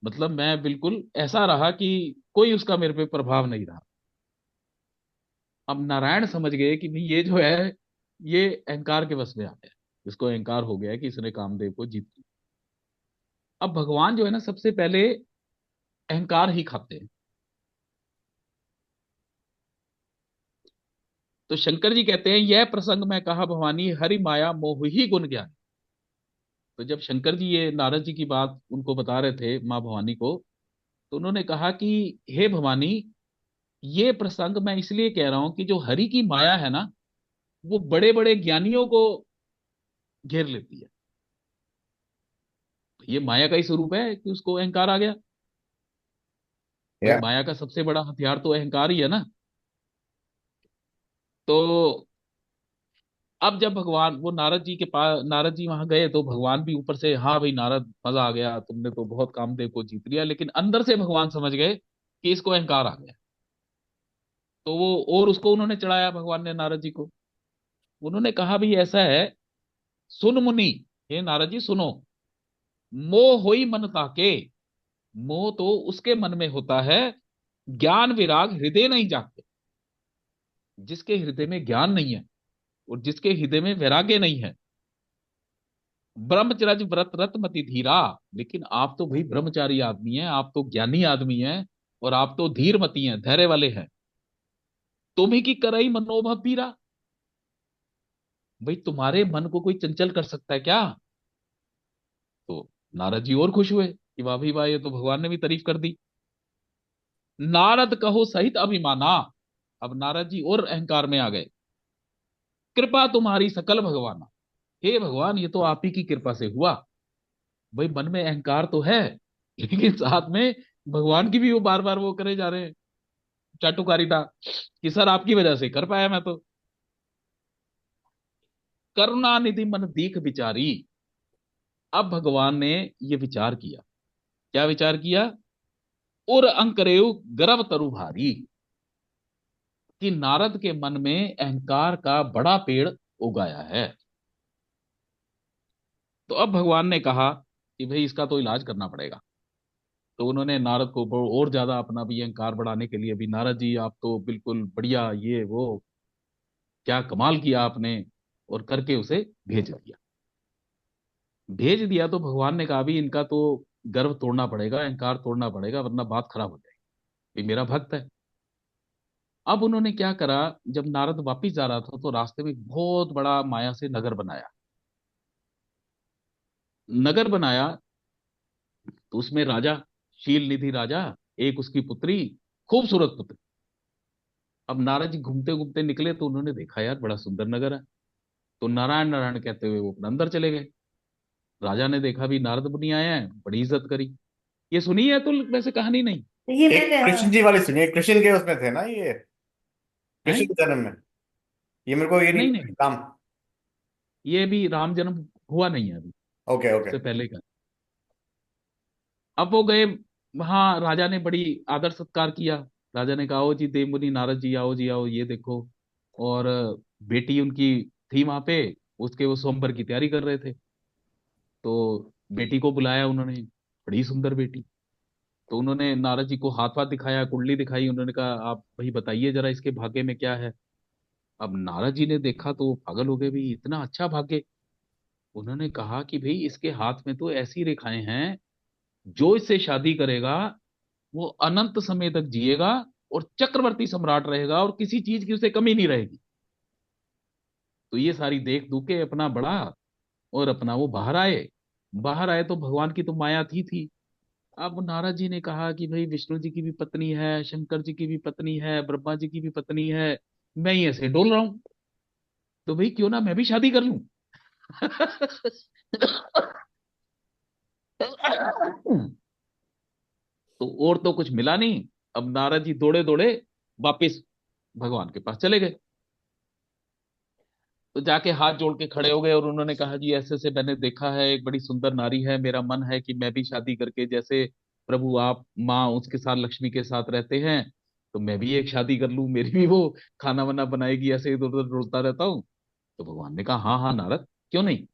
मतलब मैं बिल्कुल ऐसा रहा कि कोई उसका मेरे पे प्रभाव नहीं रहा। अब नारायण समझ गए कि नहीं, ये जो है ये अहंकार के वश में आ गया, इसको अहंकार हो गया कि इसने कामदेव को जीत लिया। अब भगवान जो है ना, सबसे पहले अहंकार ही खाते हैं। तो शंकर जी कहते हैं, यह प्रसंग मैं कहा भवानी, हरि माया मोह ही गुण ज्ञान। तो जब शंकर जी ये नारद जी की बात उनको बता रहे थे, माँ भवानी को, तो उन्होंने कहा कि हे भवानी, ये प्रसंग मैं इसलिए कह रहा हूं कि जो हरि की माया है ना, वो बड़े बड़े ज्ञानियों को घेर लेती है। ये माया का ही स्वरूप है कि उसको अहंकार आ गया। भाई या माया का सबसे बड़ा हथियार तो अहंकार ही है ना। तो अब जब भगवान वो नारद जी के पास, नारद जी वहां गए, तो भगवान भी ऊपर से, हाँ भाई नारद, मजा आ गया, तुमने तो बहुत कामदेव को जीत लिया, लेकिन अंदर से भगवान समझ गए कि इसको अहंकार आ गया। तो वो, और उसको उन्होंने चढ़ाया भगवान ने नारद जी को। उन्होंने कहा, भाई ऐसा है, सुन मुनि, हे नारद जी सुनो, मोह होई मन ताके, मोह तो उसके मन में होता है, ज्ञान विराग हृदय नहीं जागते। जिसके हृदय में ज्ञान नहीं है और जिसके हृदय में वैराग्य नहीं है, ब्रह्मचर्य व्रत रत मति धीरा। लेकिन आप तो भाई ब्रह्मचारी आदमी हैं, आप तो ज्ञानी आदमी हैं, और आप तो धीर मती हैं, धैर्य वाले हैं। तुम्ही की करई मनोभव पीरा, भाई तुम्हारे मन को कोई चंचल कर सकता है क्या? तो नारद जी और खुश हुए कि वाह भाई वाह, ये तो भगवान ने भी तारीफ कर दी। नारद कहो सहित अभिमाना, अब नारद जी और अहंकार में आ गए। कृपा तुम्हारी सकल भगवाना, हे भगवान ये तो आप ही की कृपा से हुआ। भाई मन में अहंकार तो है, लेकिन साथ में भगवान की भी वो बार बार वो करे जा रहे हैं, चाटुकारिता, कि सर आपकी वजह से कर पाया मैं तो। करुणा निधि मन दीख विचारी, अब भगवान ने ये विचार किया। क्या विचार किया? और अंकरेव गर्भ तरु भारी, कि नारद के मन में अहंकार का बड़ा पेड़ उगाया है। तो अब भगवान ने कहा कि भाई इसका तो इलाज करना पड़ेगा। तो उन्होंने नारद को और ज्यादा अपना भी अहंकार बढ़ाने के लिए, भी नारद जी आप तो बिल्कुल बढ़िया, ये वो क्या कमाल किया आपने, और करके उसे भेज दिया। भेज दिया तो भगवान ने कहा, भी इनका तो गर्व तोड़ना पड़ेगा, अहंकार तोड़ना पड़ेगा, वरना बात खराब हो जाएगी, ये मेरा भक्त है। अब उन्होंने क्या करा, जब नारद वापिस जा रहा था तो रास्ते में एक बहुत बड़ा माया से नगर बनाया। नगर बनाया तो उसमें राजा, शील निधि राजा, एक उसकी पुत्री, खूबसूरत पुत्री। अब नारद जी घूमते घूमते निकले तो उन्होंने देखा, यार बड़ा सुंदर नगर है। तो नारायण नारायण कहते हुए वो अपने अंदर चले गए। राजा ने देखा भी नारद मुनि आए हैं, बड़ी इज्जत करी। ये सुनी है तो वैसे कहानी नहीं ये एक मैंने, कृष्ण हाँ। जी वाली सुनिए, कृष्ण के उसमें थे ना ये, है? कृष्ण के जन्म में। ये मेरे को ये नहीं नहीं नहीं, काम। ये भी राम जन्म हुआ नहीं है अभी, ओके ओके। उससे पहले का। अब वो गए वहां, राजा ने बड़ी आदर सत्कार किया। राजा ने कहा, ओ जी देव मुनि नारद जी, आओ जी आओ, ये देखो। और बेटी उनकी थी वहां पे, उसके वो स्वयंवर की तैयारी कर रहे थे। तो बेटी को बुलाया उन्होंने, बड़ी सुंदर बेटी। तो उन्होंने नारद जी को हाथ वाथ दिखाया, कुंडली दिखाई, उन्होंने कहा, आप भाई बताइए जरा इसके भाग्य में क्या है। अब नारद जी ने देखा तो वो पागल हो गए, भी इतना अच्छा भाग्य, उन्होंने कहा कि भाई इसके हाथ में तो ऐसी रेखाएं हैं, जो इससे शादी करेगा वो अनंत समय तक जिएगा और चक्रवर्ती सम्राट रहेगा और किसी चीज की उसे कमी नहीं रहेगी। तो ये सारी देख दू के अपना बड़ा, और अपना वो बाहर आए। बाहर आए तो भगवान की तो माया थी। अब नारद जी ने कहा कि भाई विष्णु जी की भी पत्नी है, शंकर जी की भी पत्नी है, ब्रह्मा जी की भी पत्नी है, मैं ही ऐसे डोल रहा हूं, तो भाई क्यों ना मैं भी शादी कर लूं। तो और तो कुछ मिला नहीं। अब नारद जी दौड़े दौड़े वापिस भगवान के पास चले गए। तो जाके हाथ जोड़ के खड़े हो गए और उन्होंने कहा जी ऐसे ऐसे मैंने देखा है, एक बड़ी सुंदर नारी है, मेरा मन है कि मैं भी शादी करके, जैसे प्रभु आप माँ उसके साथ लक्ष्मी के साथ रहते हैं, तो मैं भी एक शादी कर लूं, मेरी भी वो खाना वाना बनाएगी, ऐसे इधर उधर डोलता रहता हूँ। तो भगवान ने कहा हाँ हाँ नारद, क्यों नहीं।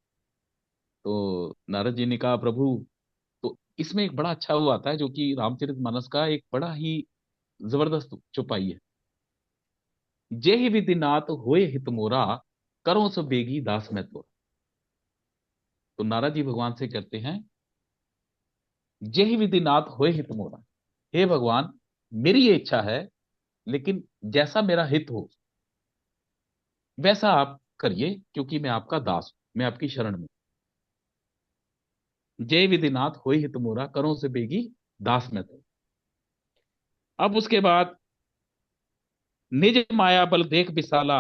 तो नारद जी ने कहा प्रभु, तो इसमें एक बड़ा अच्छा वो आता है जो कि रामचरितमानस का एक बड़ा ही जबरदस्त चौपाई है। जेहि विधि नाथ होए हित मोरा, करो सो बेगी दास मैं तोरा। तो नारद जी भगवान से कहते हैं, जेहि विधि नाथ होए हित मोरा, हे भगवान मेरी ये इच्छा है, लेकिन जैसा मेरा हित हो वैसा आप करिए, क्योंकि मैं आपका दास हूं, मैं आपकी शरण में। जय विधिनाथ होई हित मोरा, करो से बेगी दास में तो। अब उसके बाद निज माया बल देख विशाला,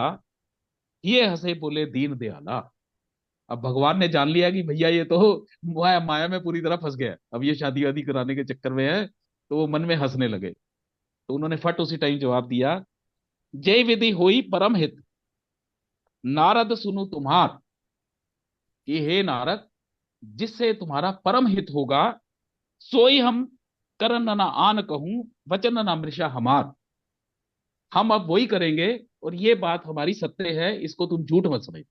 ये हंसे बोले दीन दयाला। अब भगवान ने जान लिया कि भैया ये तो माया माया में पूरी तरह फंस गया है, अब ये शादी वादी कराने के चक्कर में है। तो वो मन में हंसने लगे। तो उन्होंने फट उसी टाइम जवाब दिया, जय विधि होई परम हित, नारद सुनु तुम्हार। कि हे नारद, जिससे तुम्हारा परम हित होगा, सोई हम करन न आन कहूं, वचन न मृषा हमार। हम अब वही करेंगे, और ये बात हमारी सत्य है, इसको तुम झूठ मत समझ।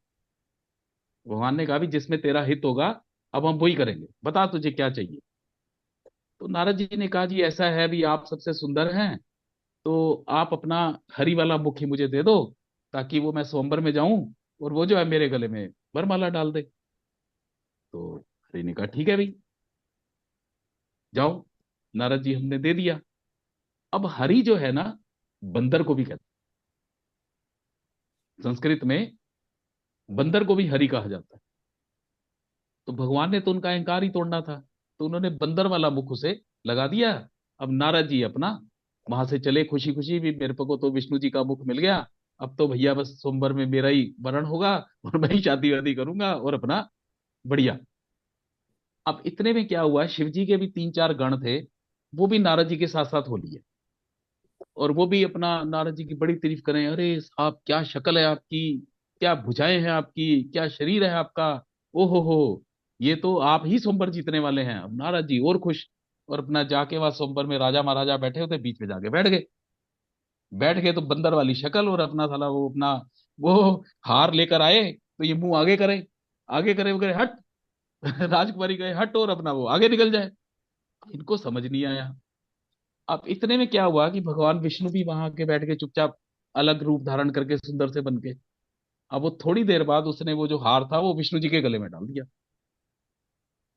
भगवान ने कहा भी जिसमें तेरा हित होगा अब हम वही करेंगे, बता तुझे क्या चाहिए। तो नारद जी ने कहा जी ऐसा है भी आप सबसे सुंदर हैं, तो आप अपना हरी वाला मुख ही मुझे दे दो, ताकि वो मैं स्वयंवर में जाऊं और वो जो है मेरे गले में वरमाला डाल दे। तो हरि ने कहा ठीक है भाई, जाओ। नारद जी हमने दे दिया। अब हरि जो है ना, बंदर को भी कहते हैं। संस्कृत में बंदर को भी हरि कहा जाता है। तो भगवान ने तो उनका अहंकार ही तोड़ना था, तो उन्होंने बंदर वाला मुख उसे लगा दिया। अब नारद जी अपना वहां से चले खुशी खुशी, भी मेरे को तो विष्णु जी का मुख मिल गया, अब तो भैया बस सोमवार में मेरा ही वरण होगा और मैं ही शादी वादी करूंगा और अपना बढ़िया। अब इतने में क्या हुआ, शिव जी के भी तीन चार गण थे, वो भी नारद जी के साथ साथ हो लिए। और वो भी अपना नारद जी की बड़ी तारीफ करें, अरे साहब क्या शक्ल है आपकी, क्या भुजाएं हैं आपकी, क्या शरीर है आपका, ओ हो, ये तो आप ही स्वयंवर जीतने वाले हैं। अब नारद जी और खुश, और अपना जाके वहां स्वयंवर में राजा महाराजा बैठे होते, बीच में जाके बैठ गए। बैठ गए तो बंदर वाली शक्ल, और अपना साला वो अपना वो हार लेकर आए, तो ये मुंह आगे करे, आगे करे वो करे हट। राजकुमारी गए हट, और अपना वो आगे निकल जाए। इनको समझ नहीं आया। अब इतने में क्या हुआ कि भगवान विष्णु भी वहां के बैठ के चुपचाप अलग रूप धारण करके सुंदर से बन के, अब वो थोड़ी देर बाद उसने वो जो हार था वो विष्णु जी के गले में डाल दिया।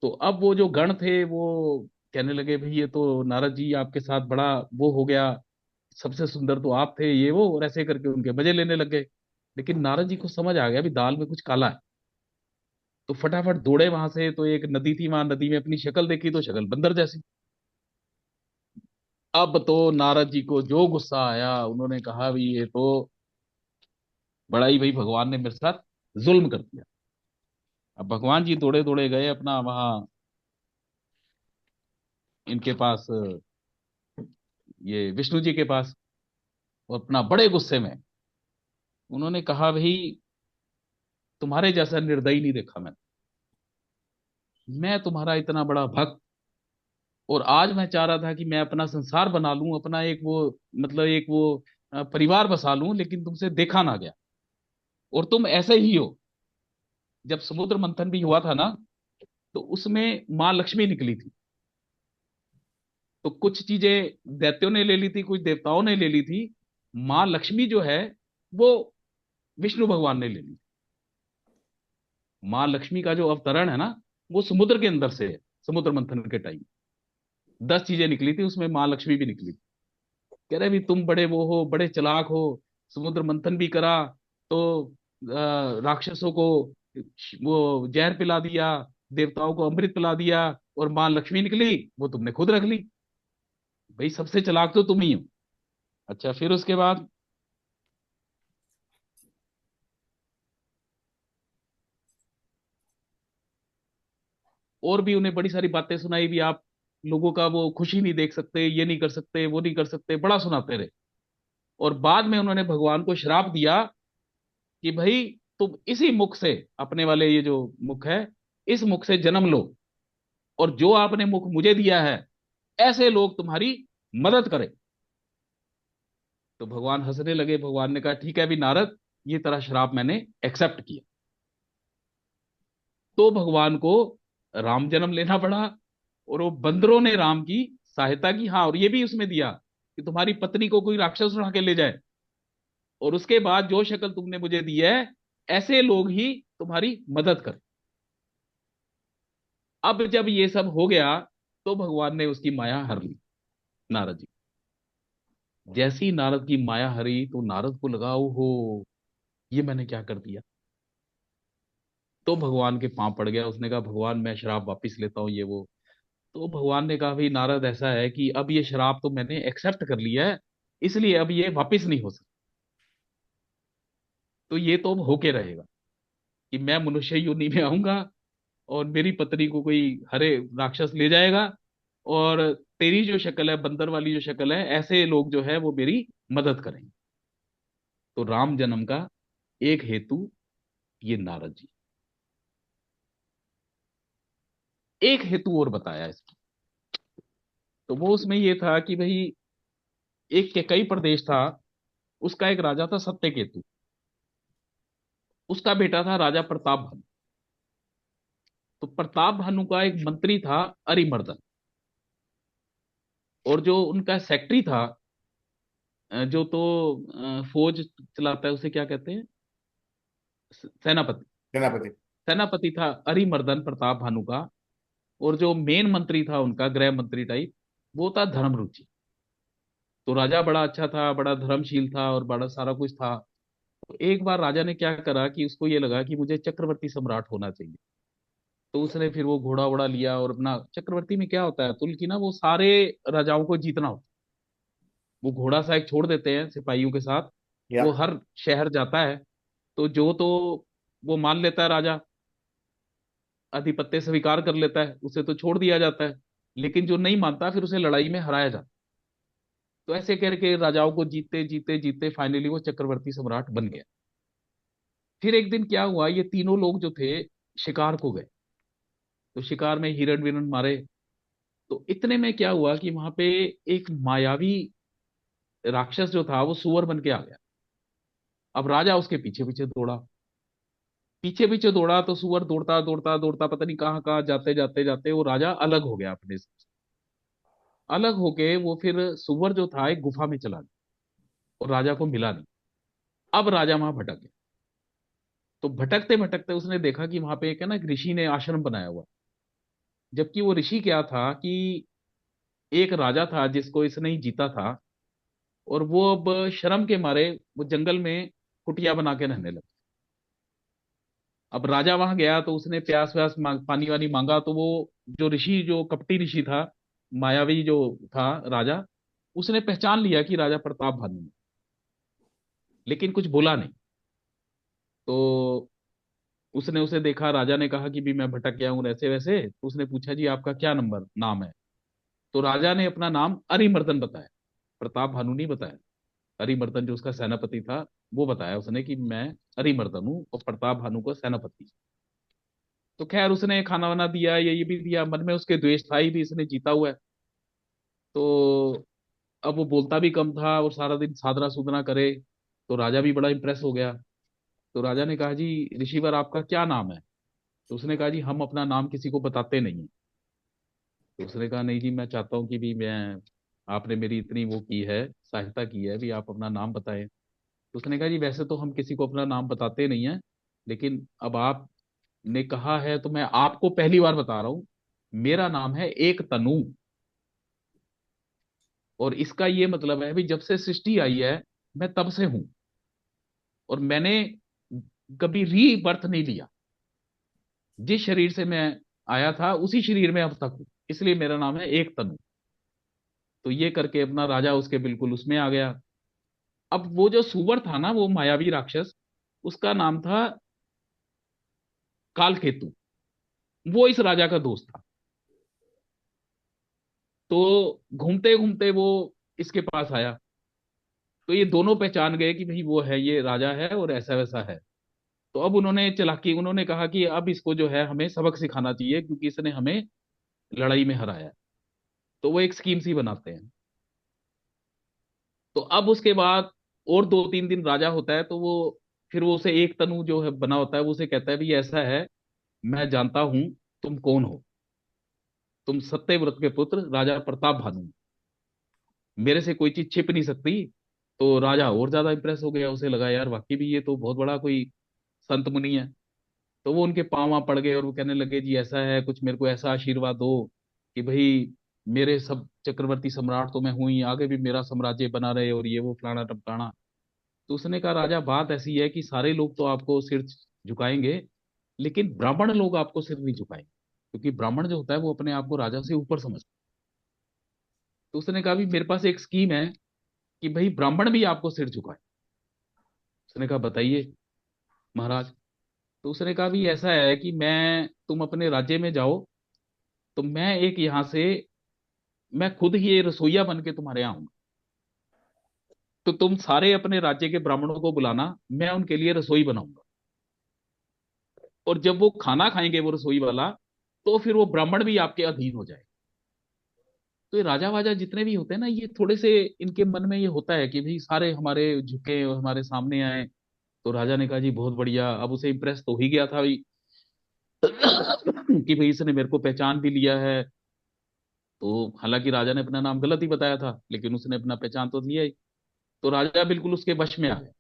तो अब वो जो गण थे वो कहने लगे भाई ये तो नारद जी आपके साथ बड़ा वो हो गया, सबसे सुंदर तो आप थे, ये वो, और ऐसे करके उनके मजे लेने लग गए। लेकिन नारद जी को समझ आ गया भी दाल में कुछ काला है। तो फटाफट दौड़े वहां से, तो एक नदी थी, वहां नदी में अपनी शक्ल देखी तो शक्ल बंदर जैसी। अब तो नारद जी को जो गुस्सा आया, उन्होंने कहा भी ये तो बड़ा ही भाई भगवान ने मेरे साथ जुल्म कर दिया। अब भगवान जी दौड़े दौड़े गए अपना वहां इनके पास, ये विष्णु जी के पास, और अपना बड़े गुस्से में उन्होंने कहा भाई तुम्हारे जैसा निर्दयी नहीं देखा मैं तुम्हारा इतना बड़ा भक्त, और आज मैं चाह रहा था कि मैं अपना संसार बना लूं, अपना एक वो मतलब एक वो परिवार बसा लूं, लेकिन तुमसे देखा ना गया, और तुम ऐसे ही हो। जब समुद्र मंथन भी हुआ था ना, तो उसमें माँ लक्ष्मी निकली थी। तो कुछ चीजें दैत्यों ने ले ली थी, कुछ देवताओं ने ले ली थी। माँ लक्ष्मी जो है वो विष्णु भगवान ने ले ली। माँ लक्ष्मी का जो अवतरण है ना, वो समुद्र के अंदर से है। समुद्र मंथन के टाइम 10 चीजें निकली थी, उसमें माँ लक्ष्मी भी निकली थी। कह रहे भी तुम बड़े वो हो, बड़े चालाक हो, समुद्र मंथन भी करा, तो राक्षसों को वो जहर पिला दिया, देवताओं को अमृत पिला दिया, और माँ लक्ष्मी निकली, वो तुमने खुद रख ली। भाई सबसे चालाक तो तुम ही हो। अच्छा, फिर उसके बाद और भी उन्हें बड़ी सारी बातें सुनाई भी, आप लोगों का वो खुशी नहीं देख सकते, ये नहीं कर सकते, वो नहीं कर सकते, बड़ा सुनाते रहे। और बाद में उन्होंने भगवान को श्राप दिया कि भाई तुम इसी मुख से, अपने वाले ये जो मुख है, इस मुख से जन्म लो, और जो आपने मुख मुझे दिया है ऐसे लोग तुम्हारी मदद करें। तो भगवान हंसने लगे। भगवान ने कहा ठीक है भी नारद, ये तेरा श्राप मैंने एक्सेप्ट किया। तो भगवान को राम जन्म लेना पड़ा, और वो बंदरों ने राम की सहायता की। हाँ, और ये भी उसमें दिया कि तुम्हारी पत्नी को कोई राक्षस उठा के ले जाए, और उसके बाद जो शक्ल तुमने मुझे दी है, ऐसे लोग ही तुम्हारी मदद करें। अब जब ये सब हो गया, तो भगवान ने उसकी माया हर ली, नारद जी। जैसी नारद की माया हरी, तो नारद को लगा हो ये मैंने क्या कर दिया। तो भगवान के पांव पड़ गया। उसने कहा भगवान मैं श्राप वापिस लेता हूँ, ये वो। तो भगवान ने कहा भाई नारद, ऐसा है कि अब ये श्राप तो मैंने एक्सेप्ट कर लिया है, इसलिए अब ये वापिस नहीं हो सकता। तो ये तो अब होके रहेगा कि मैं मनुष्य योनि में आऊंगा, और मेरी पत्नी को कोई हरे राक्षस ले जाएगा, और तेरी जो शक्ल है, बंदर वाली जो शक्ल है, ऐसे लोग जो है वो मेरी मदद करेंगे। तो राम जन्म का एक हेतु ये नारद जी। एक हेतु और बताया इसकी, तो वो उसमें ये था कि भाई एक के कई प्रदेश था, उसका एक राजा था सत्यकेतु। उसका बेटा था राजा प्रताप भानु। तो प्रताप भानु का एक मंत्री था अरिमर्दन, और जो उनका सेक्रेटरी था, जो तो फौज चलाता है, उसे क्या कहते हैं, सेनापति। सेनापति। सेनापति था अरिमर्दन प्रताप भानु का। और जो मेन मंत्री था उनका, गृह मंत्री टाइप, वो था धर्मरुचि। तो राजा बड़ा अच्छा था, बड़ा धर्मशील था, और बड़ा सारा कुछ था। तो एक बार राजा ने क्या करा कि उसको ये लगा कि मुझे चक्रवर्ती सम्राट होना चाहिए। तो उसने फिर वो घोड़ा वोड़ा लिया, और अपना, चक्रवर्ती में क्या होता है तुल की ना, वो सारे राजाओं को जीतना होता है। वो घोड़ा सा एक छोड़ देते हैं सिपाहियों के साथ, या वो हर शहर जाता है। तो जो तो वो मान लेता है राजा, आधिपत्य स्वीकार कर लेता है, उसे तो छोड़ दिया जाता है। लेकिन जो नहीं मानता, फिर उसे लड़ाई में हराया जाता है। तो ऐसे करके राजाओं को जीते जीते जीते फाइनली वो चक्रवर्ती सम्राट बन गया। फिर एक दिन क्या हुआ, ये तीनों लोग जो थे शिकार को गए। तो शिकार में हिरण विरण मारे। तो इतने में क्या हुआ कि वहां पे एक मायावी राक्षस जो था, वो सुअर बन के आ गया। अब राजा उसके पीछे पीछे दौड़ा, पीछे पीछे दौड़ा, तो सुअर दौड़ता दौड़ता दौड़ता पता नहीं कहाँ कहाँ जाते जाते जाते वो राजा अलग हो गया अपने से। अलग होके वो फिर सुअर जो था एक गुफा में चला गया, और राजा को मिला नहीं। अब राजा वहां भटक गया। तो भटकते भटकते उसने देखा कि वहां पे एक है ना, एक ऋषि ने आश्रम बनाया हुआ। जबकि वो ऋषि क्या था कि एक राजा था जिसको इसने ही जीता था, और वो अब शर्म के मारे वो जंगल में कुटिया बना के रहने लगा। अब राजा वहां गया तो उसने प्यास व्यास पानी वानी मांगा, तो वो जो ऋषि, जो कपटी ऋषि था, मायावी जो था राजा, उसने पहचान लिया कि राजा प्रताप भानु है, लेकिन कुछ बोला नहीं। तो उसने उसे देखा, राजा ने कहा कि भी मैं भटक गया हूँ ऐसे वैसे। तो उसने पूछा जी आपका क्या नंबर नाम है। तो राजा ने अपना नाम अरिमर्दन बताया, प्रताप भानु नहीं बताया। अरिमर्दन जो उसका सेनापति था, वो बताया उसने कि मैं अरिमर्दन हूँ, और प्रताप भानु को सेनापति। तो खैर उसने खाना वाना दिया, ये भी दिया। मन में उसके द्वेष था ही भी, इसने जीता हुआ है। तो अब वो बोलता भी कम था, और सारा दिन साधना सुधना करे। तो राजा भी बड़ा इंप्रेस हो गया। तो राजा ने कहा जी ऋषिवर आपका क्या नाम है। तो उसने कहा जी हम अपना नाम किसी को बताते नहीं हैं। तो उसने कहा नहीं जी, मैं चाहता हूँ कि भी मैं, आपने मेरी इतनी वो की है, सहायता की है, भी आप अपना नाम बताएं। तो उसने कहा जी वैसे तो हम किसी को अपना नाम बताते नहीं हैं, लेकिन अब आप ने कहा है, तो मैं आपको पहली बार बता रहा हूं, मेरा नाम है एक तनु। और इसका ये मतलब है भी जब से सृष्टि आई है मैं तब से हूं, और मैंने कभी रीबर्थ नहीं लिया। जिस शरीर से मैं आया था उसी शरीर में अब तक हूं, इसलिए मेरा नाम है एक तनु। तो ये करके अपना राजा उसके बिल्कुल उसमें आ गया। अब वो जो सुवर था ना, वो मायावी राक्षस, उसका नाम था कालकेतु। वो इस राजा का दोस्त था। तो घूमते घूमते वो इसके पास आया। तो ये दोनों पहचान गए कि भाई वो है, ये राजा है और ऐसा वैसा है। तो अब उन्होंने चालाकी, उन्होंने कहा कि अब इसको जो है हमें सबक सिखाना चाहिए, क्योंकि इसने हमें लड़ाई में हराया है। तो वो एक स्कीम सी बनाते हैं। तो अब उसके बाद और 2-3 दिन राजा होता है, तो वो फिर वो उसे एक तनु जो है बना होता है, वो उसे कहता है भी ऐसा है, मैं जानता हूं तुम कौन हो। तुम सत्यव्रत के पुत्र राजा प्रताप भानु, मेरे से कोई चीज छिप नहीं सकती। तो राजा और ज्यादा इंप्रेस हो गया, उसे लगा यार वाकई भी ये तो बहुत बड़ा कोई संत मुनि है। तो वो उनके पाँव वहां पड़ गए और वो कहने लगे जी ऐसा है कुछ, मेरे को ऐसा आशीर्वाद दो कि भाई मेरे सब चक्रवर्ती सम्राट तो मैं हूं ही, आगे भी मेरा साम्राज्य बना रहे, और ये वो फलाना टमकाना। तो उसने कहा राजा बात ऐसी है कि सारे लोग तो आपको सिर झुकाएंगे, लेकिन ब्राह्मण लोग आपको सिर नहीं झुकाएंगे, क्योंकि ब्राह्मण जो होता है वो अपने आप को राजा से ऊपर समझता है। तो उसने कहा भी मेरे पास एक स्कीम है कि भाई ब्राह्मण भी आपको सिर झुकाए। उसने कहा बताइए महाराज। तो उसने कहा भी ऐसा है कि मैं, तुम अपने राज्य में जाओ, तो मैं एक यहाँ से, मैं खुद ही ये रसोईया बन के तुम्हारे यहाँ आऊंगा। तो तुम सारे अपने राज्य के ब्राह्मणों को बुलाना, मैं उनके लिए रसोई बनाऊंगा। और जब वो खाना खाएंगे वो रसोई वाला, तो फिर वो ब्राह्मण भी आपके अधीन हो जाए। तो ये राजा वाजा जितने भी होते हैं ना, ये थोड़े से इनके मन में ये होता है कि भाई सारे हमारे झुके और हमारे सामने आए। तो राजा ने कहा जी बहुत बढ़िया। अब उसे इम्प्रेस तो हो ही गया था भाई कि भाई इसने मेरे को पहचान भी लिया है। तो हालांकि राजा ने अपना नाम गलत ही बताया था, लेकिन उसने अपना पहचान तो लिया ही। तो राजा बिल्कुल उसके वश में आ गया।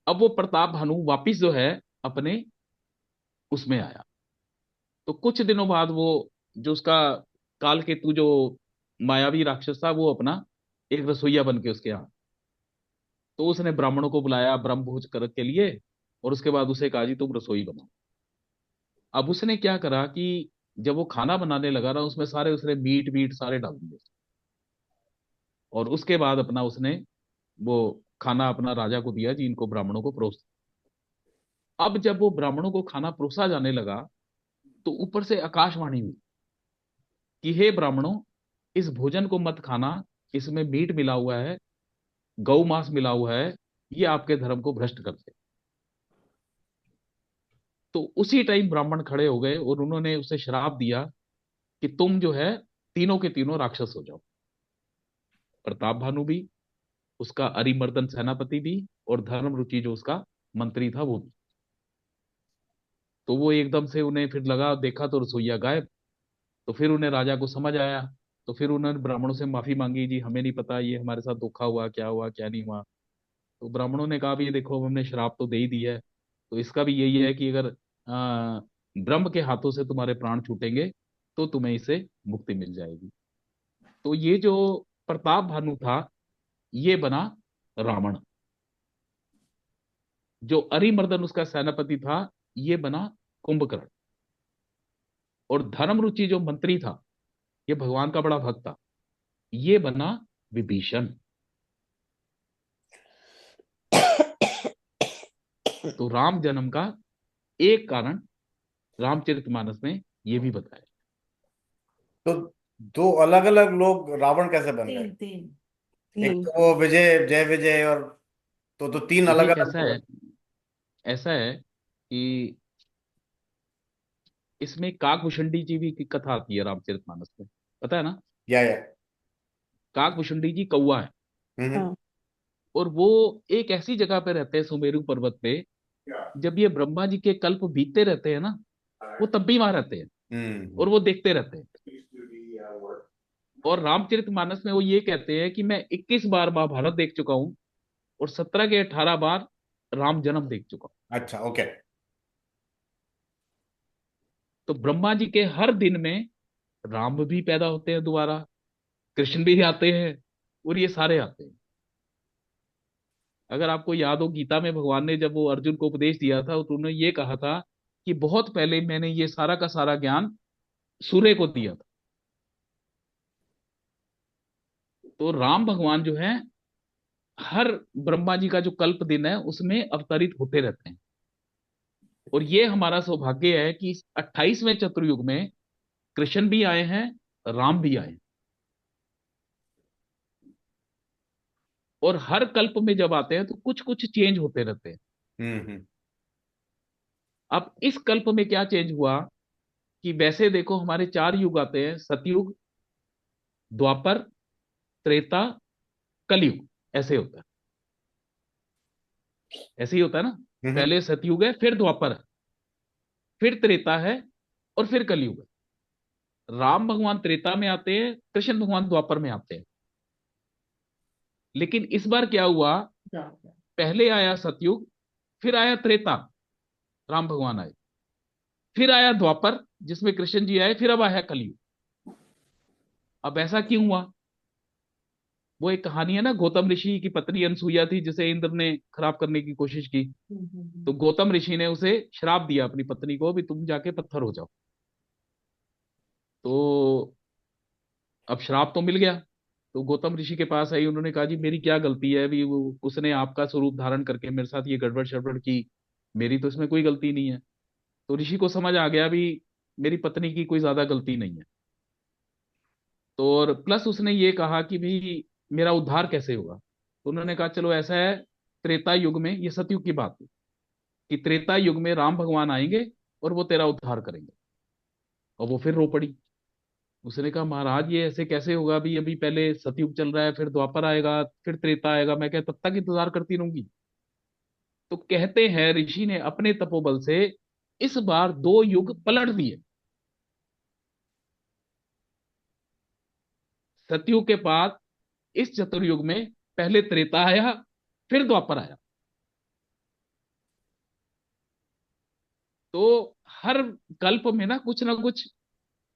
अब वो प्रताप भानु वापिस जो है अपने उसमें आया। तो कुछ दिनों बाद वो जो उसका काल केतु जो मायावी राक्षस था, वो अपना एक रसोईया बन के उसके यहाँ। तो उसने ब्राह्मणों को बुलाया ब्रह्म भोज कर के लिए, और उसके बाद उसे कहा जी तुम रसोई बनाओ। अब उसने क्या करा कि जब वो खाना बनाने लगा ना, उसमें सारे उसने मीट मीट सारे डाल दिए। और उसके बाद अपना उसने वो खाना अपना राजा को दिया जी इनको ब्राह्मणों को परोस दो। अब जब वो ब्राह्मणों को खाना परोसा जाने लगा, तो ऊपर से आकाशवाणी हुई कि हे ब्राह्मणों, इस भोजन को मत खाना, इसमें मीट मिला हुआ है, गौ मांस मिला हुआ है, ये आपके धर्म को भ्रष्ट कर दे। तो उसी टाइम ब्राह्मण खड़े हो गए और उन्होंने उसे श्राप दिया कि तुम जो है तीनों के तीनों राक्षस हो जाओ। प्रताप भानु भी, उसका अरिमर्दन सेनापति भी, और धर्म रुचि जो उसका मंत्री था वो भी। तो वो एकदम से उन्हें फिर लगा, देखा तो रसोईया गायब। तो फिर उन्हें राजा को समझ आया। तो फिर उन्होंने ब्राह्मणों से माफी मांगी जी हमें नहीं पता ये हमारे साथ धोखा हुआ क्या नहीं हुआ। तो ब्राह्मणों ने कहा भी ये देखो हमने श्राप तो दे ही दिया है, तो इसका भी यही है कि अगर ब्रह्म के हाथों से तुम्हारे प्राण छूटेंगे तो तुम्हें इससे मुक्ति मिल जाएगी। तो ये जो प्रताप भानु था, ये बना रावण। जो अरिमर्दन उसका सेनापति था, ये बना कुंभकर्ण। और धर्म रुचि जो मंत्री था, ये भगवान का बड़ा भक्त था, ये बना विभीषण। तो राम जन्म का एक कारण रामचरितमानस में ये भी बताया। तो दो अलग अलग लोग रावण कैसे बन गए? तीन तीन एक तीन। तो वो विजय, जय विजय, और तो तीन अलग देखिए अलग लोग हैं। ऐसा है कि इसमें काकभूषुंडी जी भी की कथा आती है रामचरितमानस में, पता है ना? या काकभूषुंडी जी कौवा है। हम्म। हाँ। और वो एक ऐसी जगह पे रहते हैं सुमेरु पर्वत पे, जब ये ब्रह्मा जी के कल्प बीतते रहते हैं ना, वो तब भी वहां रहते हैं हम्म। और वो देखते रहते हैं। और रामचरितमानस में वो ये कहते हैं कि मैं 21 बार महाभारत देख चुका हूँ, और 17 के 18 बार राम जन्म देख चुका हूँ। अच्छा, ओके। तो ब्रह्मा जी के हर दिन में राम भी पैदा होते हैं दोबारा, कृष्ण भी आते हैं, और ये सारे आते हैं। अगर आपको याद हो, गीता में भगवान ने जब वो अर्जुन को उपदेश दिया था तो उन्होंने ये कहा था कि बहुत पहले मैंने ये सारा का सारा ज्ञान सूर्य को दिया था। तो राम भगवान जो है, हर ब्रह्मा जी का जो कल्प दिन है उसमें अवतरित होते रहते हैं। और ये हमारा सौभाग्य है कि इस 28वें चतुर्युग में कृष्ण भी आए हैं, राम भी आए हैं। और हर कल्प में जब आते हैं तो कुछ कुछ चेंज होते रहते हैं। हम्म। अब इस कल्प में क्या चेंज हुआ कि वैसे देखो हमारे 4 युग आते हैं, सतयुग, द्वापर, त्रेता, कलयुग, ऐसे होता है। ऐसे ही होता है ना। हम्म। पहले सतयुग है, फिर द्वापर है, फिर त्रेता है, और फिर कलयुग है। राम भगवान त्रेता में आते हैं, कृष्ण भगवान द्वापर में आते हैं। लेकिन इस बार क्या हुआ, जाओ। पहले आया सतयुग, फिर आया त्रेता, राम भगवान आए, फिर आया द्वापर जिसमें कृष्ण जी आए, फिर अब आया कलयुग। अब ऐसा क्यों हुआ? वो एक कहानी है ना, गौतम ऋषि की पत्नी अनसुईया थी जिसे इंद्र ने खराब करने की कोशिश की। तो गौतम ऋषि ने उसे श्राप दिया अपनी पत्नी को, भी तुम जाके पत्थर हो जाओ। तो अब श्राप तो मिल गया। तो गौतम ऋषि के पास आई, उन्होंने कहा जी मेरी क्या गलती है, अभी वो उसने आपका स्वरूप धारण करके मेरे साथ ये गड़बड़ शड़बड़ की, मेरी तो इसमें कोई गलती नहीं है। तो ऋषि को समझ आ गया भी मेरी पत्नी की कोई ज्यादा गलती नहीं है। तो और प्लस उसने ये कहा कि भाई मेरा उद्धार कैसे होगा। तो उन्होंने कहा चलो ऐसा है, त्रेता युग में, ये सतयुग की बात है, कि त्रेता युग में राम भगवान आएंगे और वो तेरा उद्धार करेंगे। और वो फिर रो पड़ी। उसने कहा महाराज ये ऐसे कैसे होगा, अभी अभी पहले सतयुग चल रहा है, फिर द्वापर आएगा, फिर त्रेता आएगा, मैं क्या तब तक इंतजार करती रहूंगी? तो कहते हैं ऋषि ने अपने तपोबल से इस बार 2 युग पलट दिए। सतयुग के बाद इस चतुर्युग में पहले त्रेता आया, फिर द्वापर आया। तो हर कल्प में ना कुछ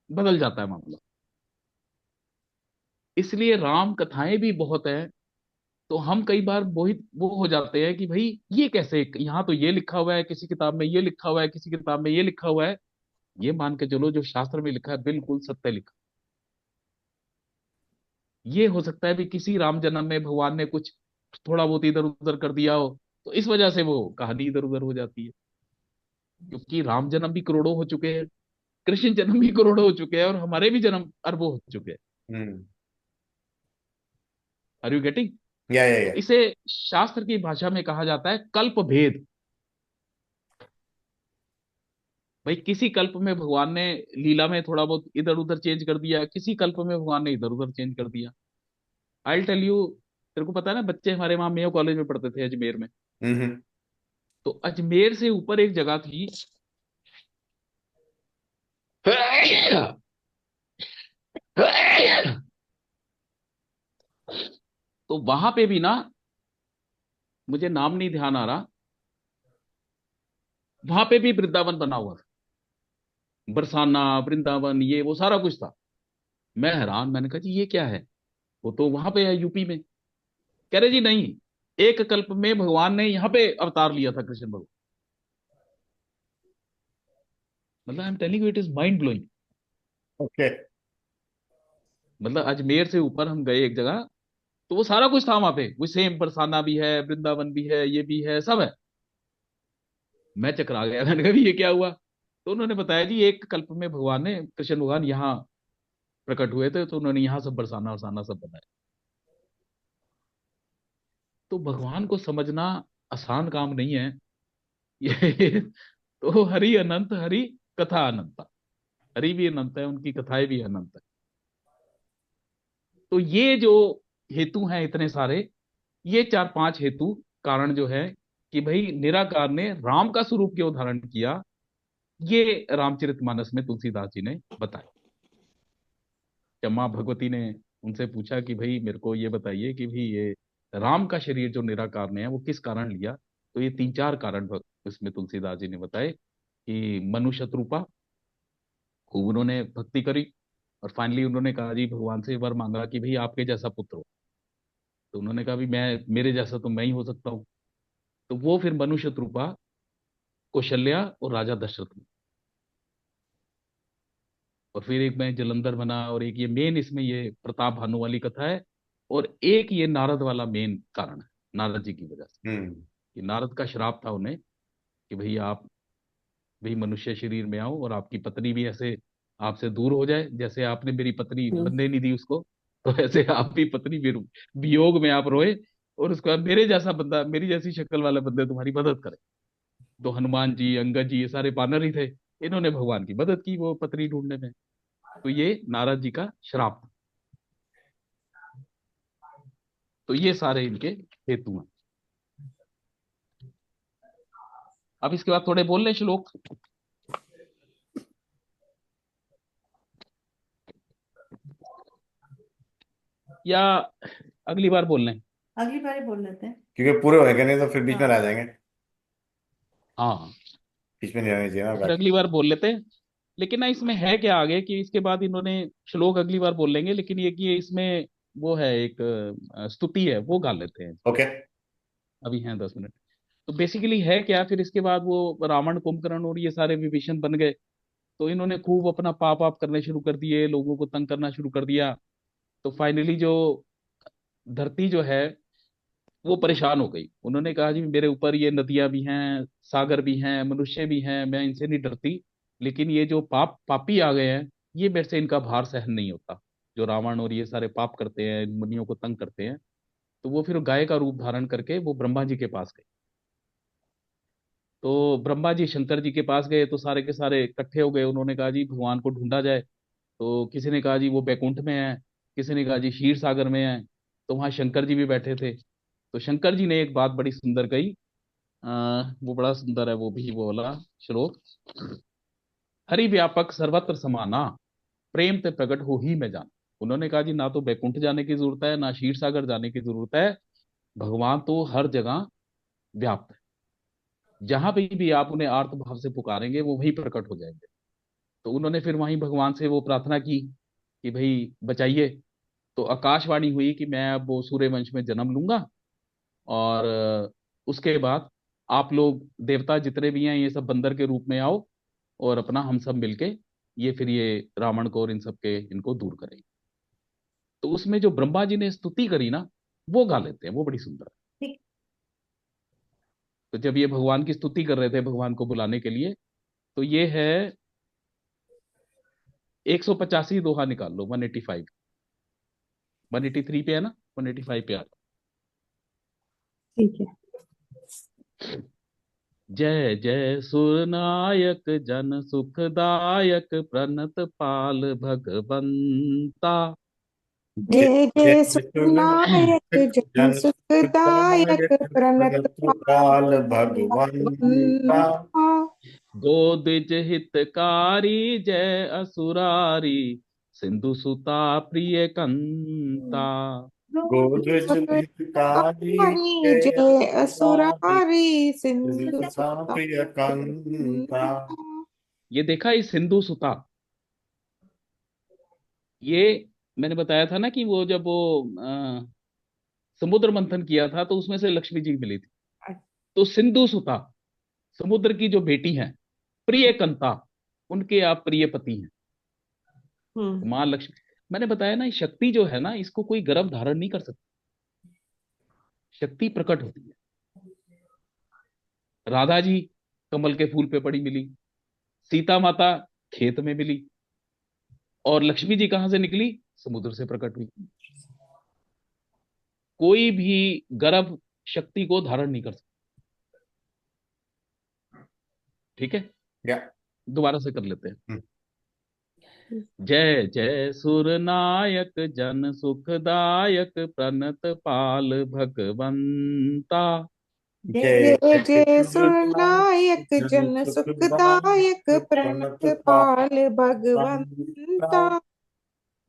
बदल जाता है मामला। इसलिए राम कथाएं भी बहुत है। तो हम कई बार मोहित वो हो जाते हैं कि भाई ये कैसे, यहाँ तो ये लिखा हुआ है, किसी किताब में ये लिखा हुआ है, किसी किताब में ये लिखा हुआ है। ये मान के चलो जो शास्त्र में लिखा है बिल्कुल सत्य लिखा। ये हो सकता है भी किसी राम जन्म में भगवान ने कुछ थोड़ा बहुत इधर उधर कर दिया हो, तो इस वजह से वो कहानी इधर उधर हो जाती है। क्योंकि राम जन्म भी करोड़ों हो चुके हैं, कृष्ण जन्म भी करोड़ों हो चुके हैं, और हमारे भी जन्म अरबों हो चुके हैं। Hmm. Are you getting? Yeah. तो इसे शास्त्र की भाषा में कहा जाता है कल्प भेद। भाई किसी कल्प में भगवान ने लीला में थोड़ा बहुत इधर उधर चेंज कर दिया, किसी कल्प में भगवान ने इधर उधर चेंज कर दिया। आई टेल यू, तेरे को पता है ना, बच्चे हमारे वहां मेयो कॉलेज में पढ़ते थे अजमेर में। हम्म। तो अजमेर से ऊपर एक जगह थी, तो वहां पे भी ना, मुझे नाम नहीं ध्यान आ रहा, वहां पे भी वृंदावन बना हुआ था। बरसाना, वृंदावन, ये वो सारा कुछ था। मैं हैरान, मैंने कहा जी ये क्या है? वो तो वहां पे है यूपी में। कह रहे जी नहीं, एक कल्प में भगवान ने यहाँ पे अवतार लिया था कृष्ण भगवान। मतलब I am telling you, it is mind blowing. Okay. मतलब अजमेर से ऊपर हम गए एक जगह, तो वो सारा कुछ था वहां पे, वो सेम बरसाना भी है, वृंदावन भी है, ये भी है, सब है। मैं चकरा गया, मैंने कहा भी ये क्या हुआ? तो उन्होंने बताया जी एक कल्प में भगवान ने, कृष्ण भगवान यहाँ प्रकट हुए थे, तो उन्होंने यहाँ सब बरसाना वरसाना सब बनाया। तो भगवान को समझना आसान काम नहीं है ये। तो हरि अनंत, हरि कथा अनंता। हरि भी अनंत है, उनकी कथाएं भी अनंत है। तो ये जो हेतु हैं इतने सारे, ये 4-5 हेतु कारण जो है कि भाई निराकार ने राम का स्वरूप क्यों धारण किया, ये रामचरितमानस में तुलसीदास जी ने बताया। जब माँ भगवती ने उनसे पूछा कि भाई मेरे को ये बताइए कि भाई ये राम का शरीर जो निराकार ने है वो किस कारण लिया, तो ये 3-4 कारण इसमें तुलसीदास जी ने बताए कि मनु शत्रुपा, खूब उन्होंने भक्ति करी। और फाइनली उन्होंने कहा जी, भगवान से वर मांगा कि भाई आपके जैसा पुत्र हो। तो उन्होंने कहा भी मैं, मेरे जैसा तो मैं ही हो सकता हूँ। तो वो फिर मनुष्य रूपा कौशल्या और राजा दशरथ में। और फिर एक मैं जलंधर बना, और एक ये मेन इसमें ये प्रताप भानु वाली कथा है, और एक ये नारद वाला मेन कारण है, नारद जी की वजह से। कि नारद का श्राप था उन्हें कि भाई आप भी मनुष्य शरीर में आओ, और आपकी पत्नी भी ऐसे आपसे दूर हो जाए, जैसे आपने मेरी पत्नी बनने नहीं दी उसको, तो ऐसे आप भी पत्नी वियोग में आप रोए, और उसके बाद मेरे जैसा बंदा, मेरी जैसी शक्ल वाला बंदे तुम्हारी मदद करे। तो हनुमान जी, अंगद जी, ये सारे बानर ही थे, इन्होंने भगवान की मदद की वो पत्नी ढूंढने में। तो ये नारद जी का श्राप था। तो ये सारे इनके हेतु हैं। अब इसके बाद थोड़े बोल लें श्लोक, या अगली बार बोल लें? अगली बार ही बोल लेते हैं। क्योंकि पूरे होंगे नहीं तो फिर बीच में हाँ रह जाएंगे। हाँ, बीच में नहीं रहने चाहिए ना तो फिर बैठ। अगली बार बोल लेते हैं। लेकिन ना इसमें है क्या आगे, कि इसके बाद इन्होंने श्लोक अगली बार बोल लेंगे, लेकिन ये कि इसमें वो है एक स्तुति है, वो गा लेते हैं। ओके। अभी हैं 10 मिनट। तो बेसिकली है क्या, फिर इसके बाद वो रावण, कुंभकर्ण और ये सारे विभीषण बन गए। तो इन्होंने खूब अपना पाप आप करने शुरू कर दिए, लोगों को तंग करना शुरू कर दिया। तो फाइनली जो धरती जो है वो परेशान हो गई। उन्होंने कहा जी, मेरे ऊपर ये नदियां भी हैं, सागर भी हैं, मनुष्य भी हैं, मैं इनसे नहीं डरती, लेकिन ये जो पापी आ गए हैं, ये मेरे से इनका भार सहन नहीं होता। जो रावण और ये सारे पाप करते हैं, मुनियों को तंग करते हैं। तो वो फिर गाय का रूप धारण करके वो ब्रह्मा जी के पास गए। तो ब्रह्मा जी शंकर जी के पास गए, तो सारे के सारे इकट्ठे हो गए। उन्होंने कहा जी, भगवान को ढूंढा जाए। तो किसी ने कहा जी वो बैकुंठ में है, किसी ने कहा जी क्षीर सागर में है। तो वहां शंकर जी भी बैठे थे। तो शंकर जी ने एक बात बड़ी सुंदर कही। वो बड़ा सुंदर है, वो भी वो वाला श्लोक। हरि व्यापक सर्वत्र समाना, प्रेम ते प्रकट हो ही मैं जान। उन्होंने कहा जी, ना तो बैकुंठ जाने की जरूरत है, ना क्षीर सागर जाने की जरूरत है। भगवान तो हर जगह व्याप्त है। जहां भी आप उन्हें आर्त भाव से पुकारेंगे, वो वहीं प्रकट हो जाएंगे। तो उन्होंने फिर वहीं भगवान से वो प्रार्थना की कि भाई बचाइए। तो आकाशवाणी हुई कि मैं अब वो सूर्य वंश में जन्म लूंगा, और उसके बाद आप लोग देवता जितने भी हैं, ये सब बंदर के रूप में आओ, और अपना हम सब मिलके ये फिर ये रावण को और इन सब के इनको दूर करेंगे। तो उसमें जो ब्रह्मा जी ने स्तुति करी ना, वो गा लेते हैं, वो बड़ी सुंदर है। ठीक। तो जब ये भगवान की स्तुति कर रहे थे, भगवान को बुलाने के लिए, तो ये है 185 दोहा निकाल लो, 185। 183 पे है ना, 185 पे आ जाओ। ठीक है। जय जय सुरनायक जन सुखदायक, प्रणत पाल भगवंता। जय जय सुनायक जन जन सुखदायक, प्रणत काल भगवंता। भगवंता। गोद्विज हितकारी, जय असुरारी, सिंधु सुता प्रिय कंता। गोदरेज हितकारी सुतारी जय जय असुरारी, असुरारी, सिंधु सिंधुसुता सुता प्रिय कंता। ये देखा, इस सिंधु सुता, ये मैंने बताया था ना कि वो जब वो समुद्र मंथन किया था, तो उसमें से लक्ष्मी जी मिली थी। तो सिंधु सुता, समुद्र की जो बेटी है, प्रिय कंता, उनके आप प्रिय पति हैं। हम्म। माँ लक्ष्मी, मैंने बताया ना, ये शक्ति जो है ना, इसको कोई गर्भ धारण नहीं कर सकता। शक्ति प्रकट होती है। राधा जी कमल के फूल पे पड़ी मिली, सीता माता खेत में मिली, और लक्ष्मी जी कहां से निकली? समुद्र से प्रकट हुई। कोई भी गर्भ शक्ति को धारण नहीं कर सकता। ठीक है, या दोबारा से कर लेते हैं। जय जय सुर नायक जन सुखदायक, प्रणत पाल भगवंता। जय जय जय सुरनायक जन जन सुखदायक, सुखदायक, प्रणत प्रणत पाल पाल। भगवंता।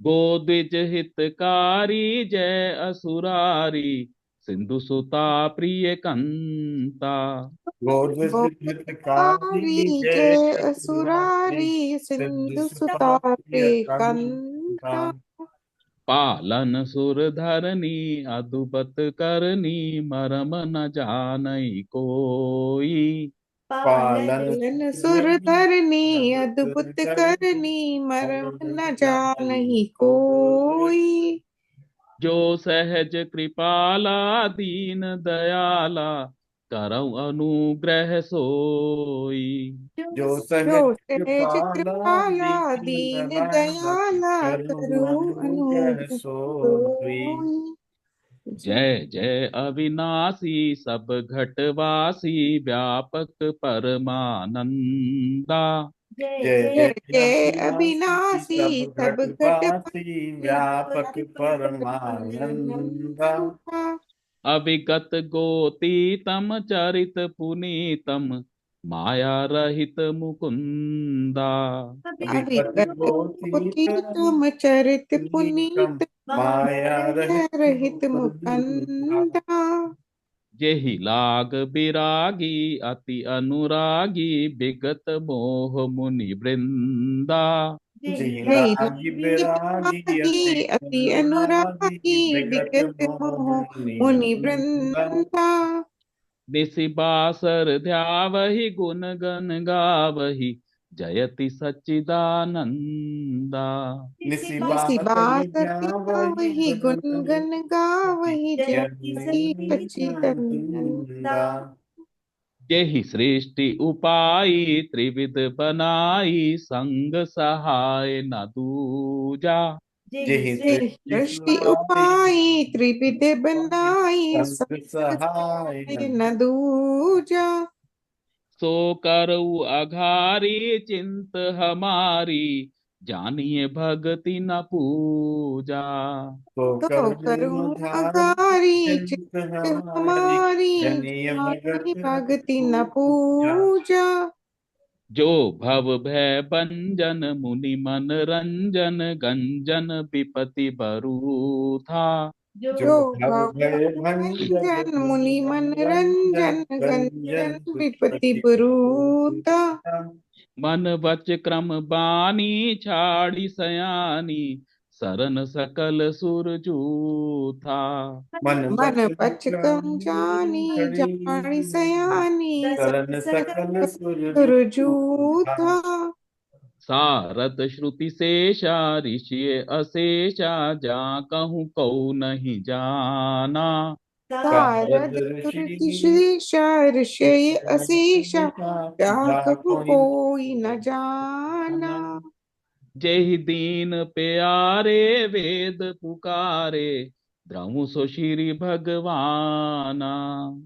गोद्विज हितकारी, जय असुरारी, सिंधु सुता प्रिय कंता। गोद गोदावरी जय असुरारी सिंधु सिंधु सुता सुता प्रिय प्रिय कंता। कंता। पालन सुर धरनी अदुपत करनी मरम न जानई कोई। पालन पालन सुर धरनी अद्भुत करनी मरम न जानहि कोई। जो सहज कृपाला दीन दयाला करऊ अनुग्रह सोई। जो जो सहज सहज कृपाला कृपाला दीन दीन दयाला दयाला करुण करु अनुग्रह अनुग्रह सोई। सोई। जय जय अविनाशी सब घटवासी व्यापक परमानंदा। जय जय जय जय जय अविनाशी अविनाशी सब सब घट घटवासी व्यापक परमानंदा। अविगत गोतीतम चरित पुनीतम माया रहित मुकुंदा। अविगत अविगत गोतीत गोतीतम चरित पुनीतम पुनीत माया माया रहित रहित मुकुंदा। मुकंदा। जेहि लाग बिरागी अति अनुरागी विगत मोह मुनि वृंदा। जय जय लागी बिरागी लागी अति अति अनुरागी अनुरागी विगत विगत मोह मोह मुनि मुनि वृंदा। वृंदा। निसि बासर ध्यावहि गुण गण गावहि जयति सच्चिदानंदा। निसि निसि बासर बासर ध्यावहि गावहि गुण गुण गण गावहि जयति जयति सच्चिदानंदा। सच्चिदानंदा। जेहि सृष्टि उपाई त्रिविध बनाई संग सहाय न दूजा। जेहि जय सृष्टि सृष्टि सुहाई उपाई त्रिविध बनाई संग संग सहाय सहाय न दूजा। सो करऊ अघारी चिंत हमारी जानिए भगति न पूजा। तो तो करुण करूं धारी अगारी चिंत चित्त हमारी हमारी जनीय जानी भगत भगति न पूजा। पूजा। जो भव भय भंजन मुनि मन रंजन गंजन विपति बरू था। जो जो भव भव भय भंजन भंजन मुनि मुनि मन मनोरंजन रंजन गंजन गंजन विपति विपति पुरूता। पूजा। मन वच क्रम बानी छाड़ी सयानी सरन सकल सुरजू था। मन मन वचन पचकम जानी जानी खड़ी सयानी सरन सकल सुर सुरजू था। सारद श्रुति शेषा ऋषि अशेषा जा कहूँ को नहीं जाना। शारद शारद ऋषि ऋषिशा ऋषय अशेषा जा जा कहूँ कोई कोई न जाना। जेहि दीन प्यारे वेद पुकारे द्रमु सो श्री भगवाना।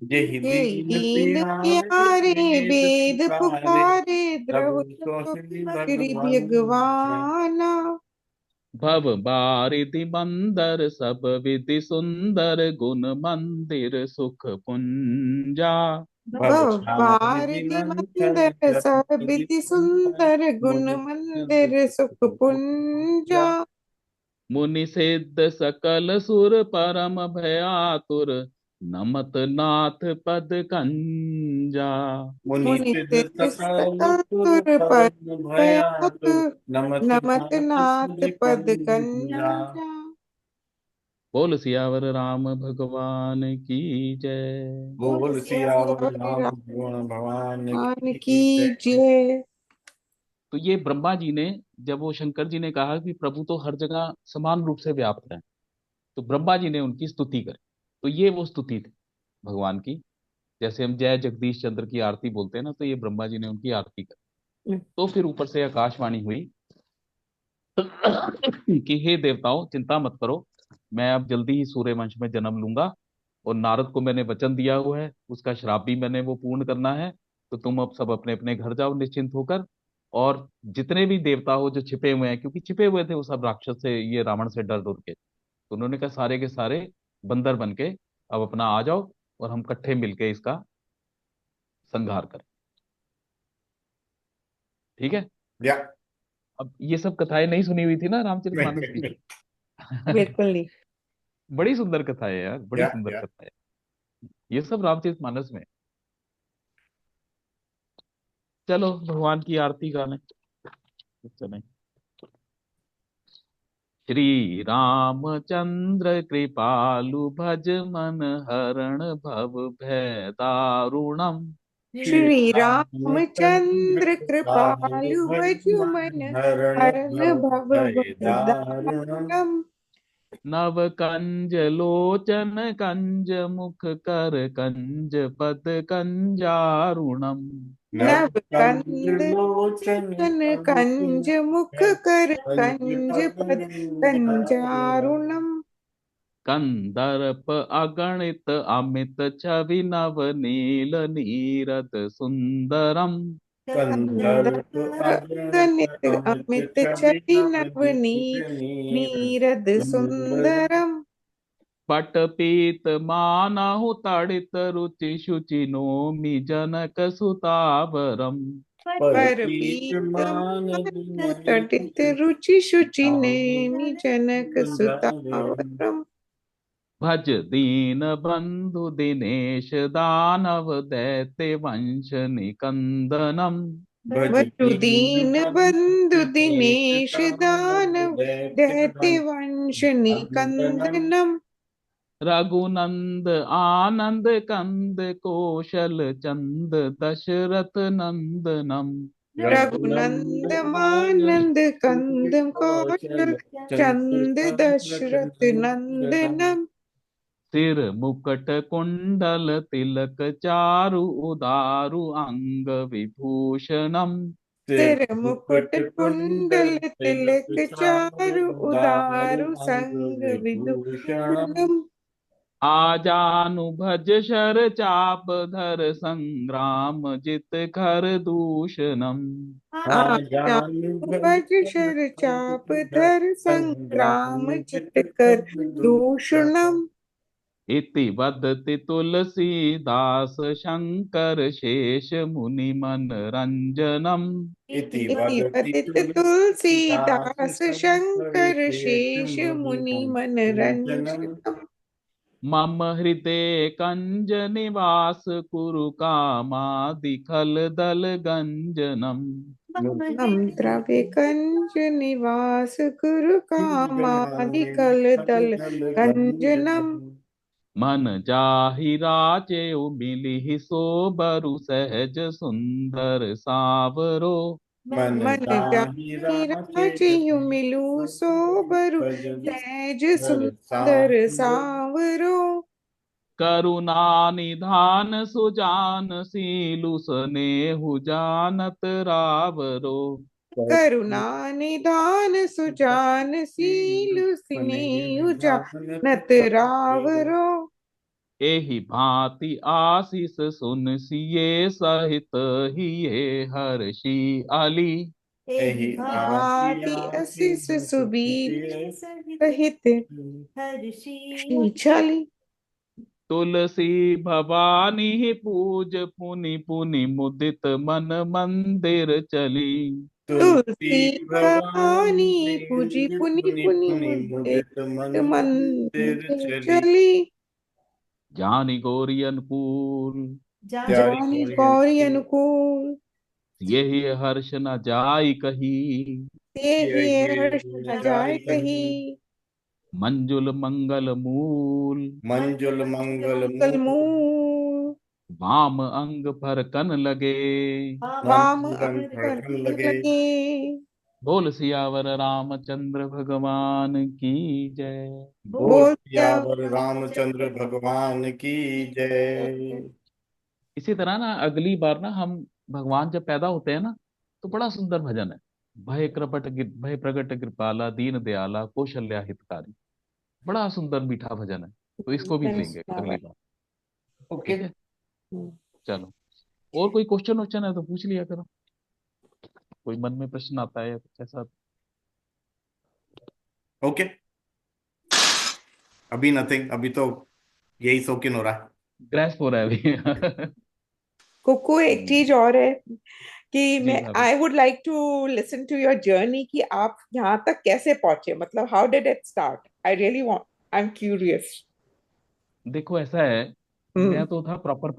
जेहि हे दीन दीन प्यारे प्यारे वेद वेद पुकारे पुकारे प्रभु द्रव तो तो श्री श्री भगवान। भगवाना। भव बारिधि मंदर सब विधि सुंदर गुण मंदिर सुख पुंजा। भव भव भारति भारती मंथन मंदिर सब सबिति सुंदर सुंदर गुण मुनि मंदिर सुख पुंजा। मुनि सिद्ध सकल सुर परम भयातुर नमत नाथ पद कंजा। मुनि मुनि सिद्ध सिद्ध सकल सकल सुर सुर पर परम भयात भयातुर नमत नमत नाथ नाथ पद पद कंजा। कंजा। बोल सियावर राम भगवान की जय। बोल सियावर सियावर रामचंद्र भगवान राम की की जय। जय। तो ये ब्रह्मा जी ने, जब वो शंकर जी ने कहा कि प्रभु तो हर जगह समान रूप से व्याप्त है, तो ब्रह्मा जी ने उनकी स्तुति करी। तो ये वो स्तुति थी भगवान की। जैसे हम जय जगदीश चंद्र की आरती बोलते हैं ना, तो ये ब्रह्मा जी ने उनकी आरती करी। तो फिर ऊपर से आकाशवाणी हुई कि हे देवताओं, चिंता मत करो, मैं अब जल्दी ही सूर्यवंश में जन्म लूंगा, और नारद को मैंने वचन दिया हुआ है, उसका श्राप भी मैंने वो पूर्ण करना है। तो तुम अब सब अपने अपने घर जाओ निश्चिंत होकर। और जितने भी देवता हो जो छिपे हुए हैं, क्योंकि छिपे हुए थे वो सब राक्षस से, ये रावण से डर डर के, तो उन्होंने कहा सारे के सारे बंदर बन के अब अपना आ जाओ, और हम इकट्ठे मिलके इसका संहार करें। ठीक है। या अब ये सब कथाएं नहीं सुनी हुई थी ना रामचरितमानस की। बिल्कुल नहीं। बड़ी सुंदर कथा है यार, बड़ी सुंदर या कथा है। ये सब रामचरितमानस में है। चलो भगवान की आरती गाने चले। श्री रामचंद्र कृपालु भज मन हरण भव भय दारुणम। श्री श्री रामचंद्र रामचंद्र कृपालु कृपालु भज भजु मन मन हरण हरन भव भव भय भय दारुणम्। दारुणम। नव कंज लोचन कंज मुख कर कंज पद कंजारुणम। नव नव कंज कंद लोचन लोचन कंज मुख कर कंज पद कंजारुणम। कंदर्प अगणित अमित छवि नव नील नीरद सुंदरम। कंदर्प अगणित गणित अमित अमित छवि छवि नव नवनी नीर नीरद सुंदर। सुंदरम। पट पीत मानहु तड़ित रुचि शुचि नोमि जनक सुतावरम। पर पर पीत पीत मान मान तटित रुचि शुचि नेमि जनक सुतावरम्। सुतावरम। भज दीन बंधु दिनेश दानव दैत्य वंश निकंदनम। भज दीन वसुदीन बंधु बंधु दिनेश दिनेश दानव दानव दैत्य दैत्य वंश वंश निकंदनम्। निकंदनम। रघुनंद आनंद कंद कौशल चंद दशरथ नंदनम। रघुनंद रघुनंद आनंद मानंद कंद कौशल कौशल चंद्र चंद दशरथ चंद्र। नंदनम। सिर मुकुट कुंडल तिलक चारु उदारु अंग विभूषणम। सिर सिर मुकुट मुकुट कुंडल कुंडल तिलक तिलक चारु चारु दारु उदारु अंग संग विभूषणम्। विभूषणम। आजानु भज शर चाप धर संग्राम जित खर दूषणम। आजान भज भज शर चाप धर धर संग्राम संग्राम जित जित कर दूषणम्। दूषणम। इति वदति तुलसीदास शंकर शेष मुनि मन रंजनम। इति इति वदति पतित तुलसीदास तुलसीदास शंकर शंकर शेष शेष मुनि मुनि मनरंजनम्। मनरंजनम। मम हृदय कंज निवास कुरु कामादि खल दल गंजनम। मम द्रव्य कंज निवास गुरु कामादि कल दल कंजनम। मन जाहि राचेउ मिलिहि सोबरु सहज सुंदर सावरो। मन मन जाहि जाहि राचे राजियु मिलु सोबरु भजन सहज हर सुंदर सावरो। सावरो। करुणा निधान सुजान सीलु स्नेहु जानत रावरो। करुणा निधान सुजान सीलु सिनेयु जानत रावरो। एहि भांति आशीष सुन सिये सहित हिये हर्षि अली। एहि भांति भांति आशीष असिस सुबीर सुखिए सहित हर्षि शीछली। तुलसी भवानी पूज पुनि पुनि मुदित मन मंदिर चली। तुलसी तुलसी भवानी भवानी पूजी पुनि पुनि पुनि पुनि मुदित मुदित मंदिर मंदिर चली। चली। जानी गौरी अनुकूल प्यारी जानी गौरी गौरी अनुकूल। अनुकूल। यही हर्ष न जाई कही। यही ये हर्ष न जाय जाय कहीं। कही। मंजुल मंगल मूल मंजुल मंगल कल मूल। मूल। वाम अंग पर कन लगे। वाम वामंगन अंग पर फड़कन लगे। लगे। बोल सियावर रामचंद्र भगवान की जय। बोल बोल सियावर रामचंद्र भगवान की जय। इसी तरह ना अगली बार ना हम भगवान जब पैदा होते हैं ना तो बड़ा सुंदर भजन है। भय प्रगट कृपाला दीन दयाला कौशल्या हितकारी। बड़ा सुंदर मीठा भजन है। तो इसको भी मैंने लेंगे सुना अगली हुआ बार। ओके। ठीक है। चलो और कोई क्वेश्चन वोश्चन है तो पूछ लिया करो। कोई मन में प्रश्न आता है या कुछ ऐसा। ओके, अभी नथिंग, अभी तो यही शौकीन हो रहा है। ग्रेस्प हो रहा है अभी। कुकू एक चीज और है कि जी मैं भाभी। I would like to listen to your journey कि आप यहाँ तक कैसे पहुंचे, मतलब how did it start. I really want, I am curious. देखो ऐसा है हम्म मैं तो था प्रॉपर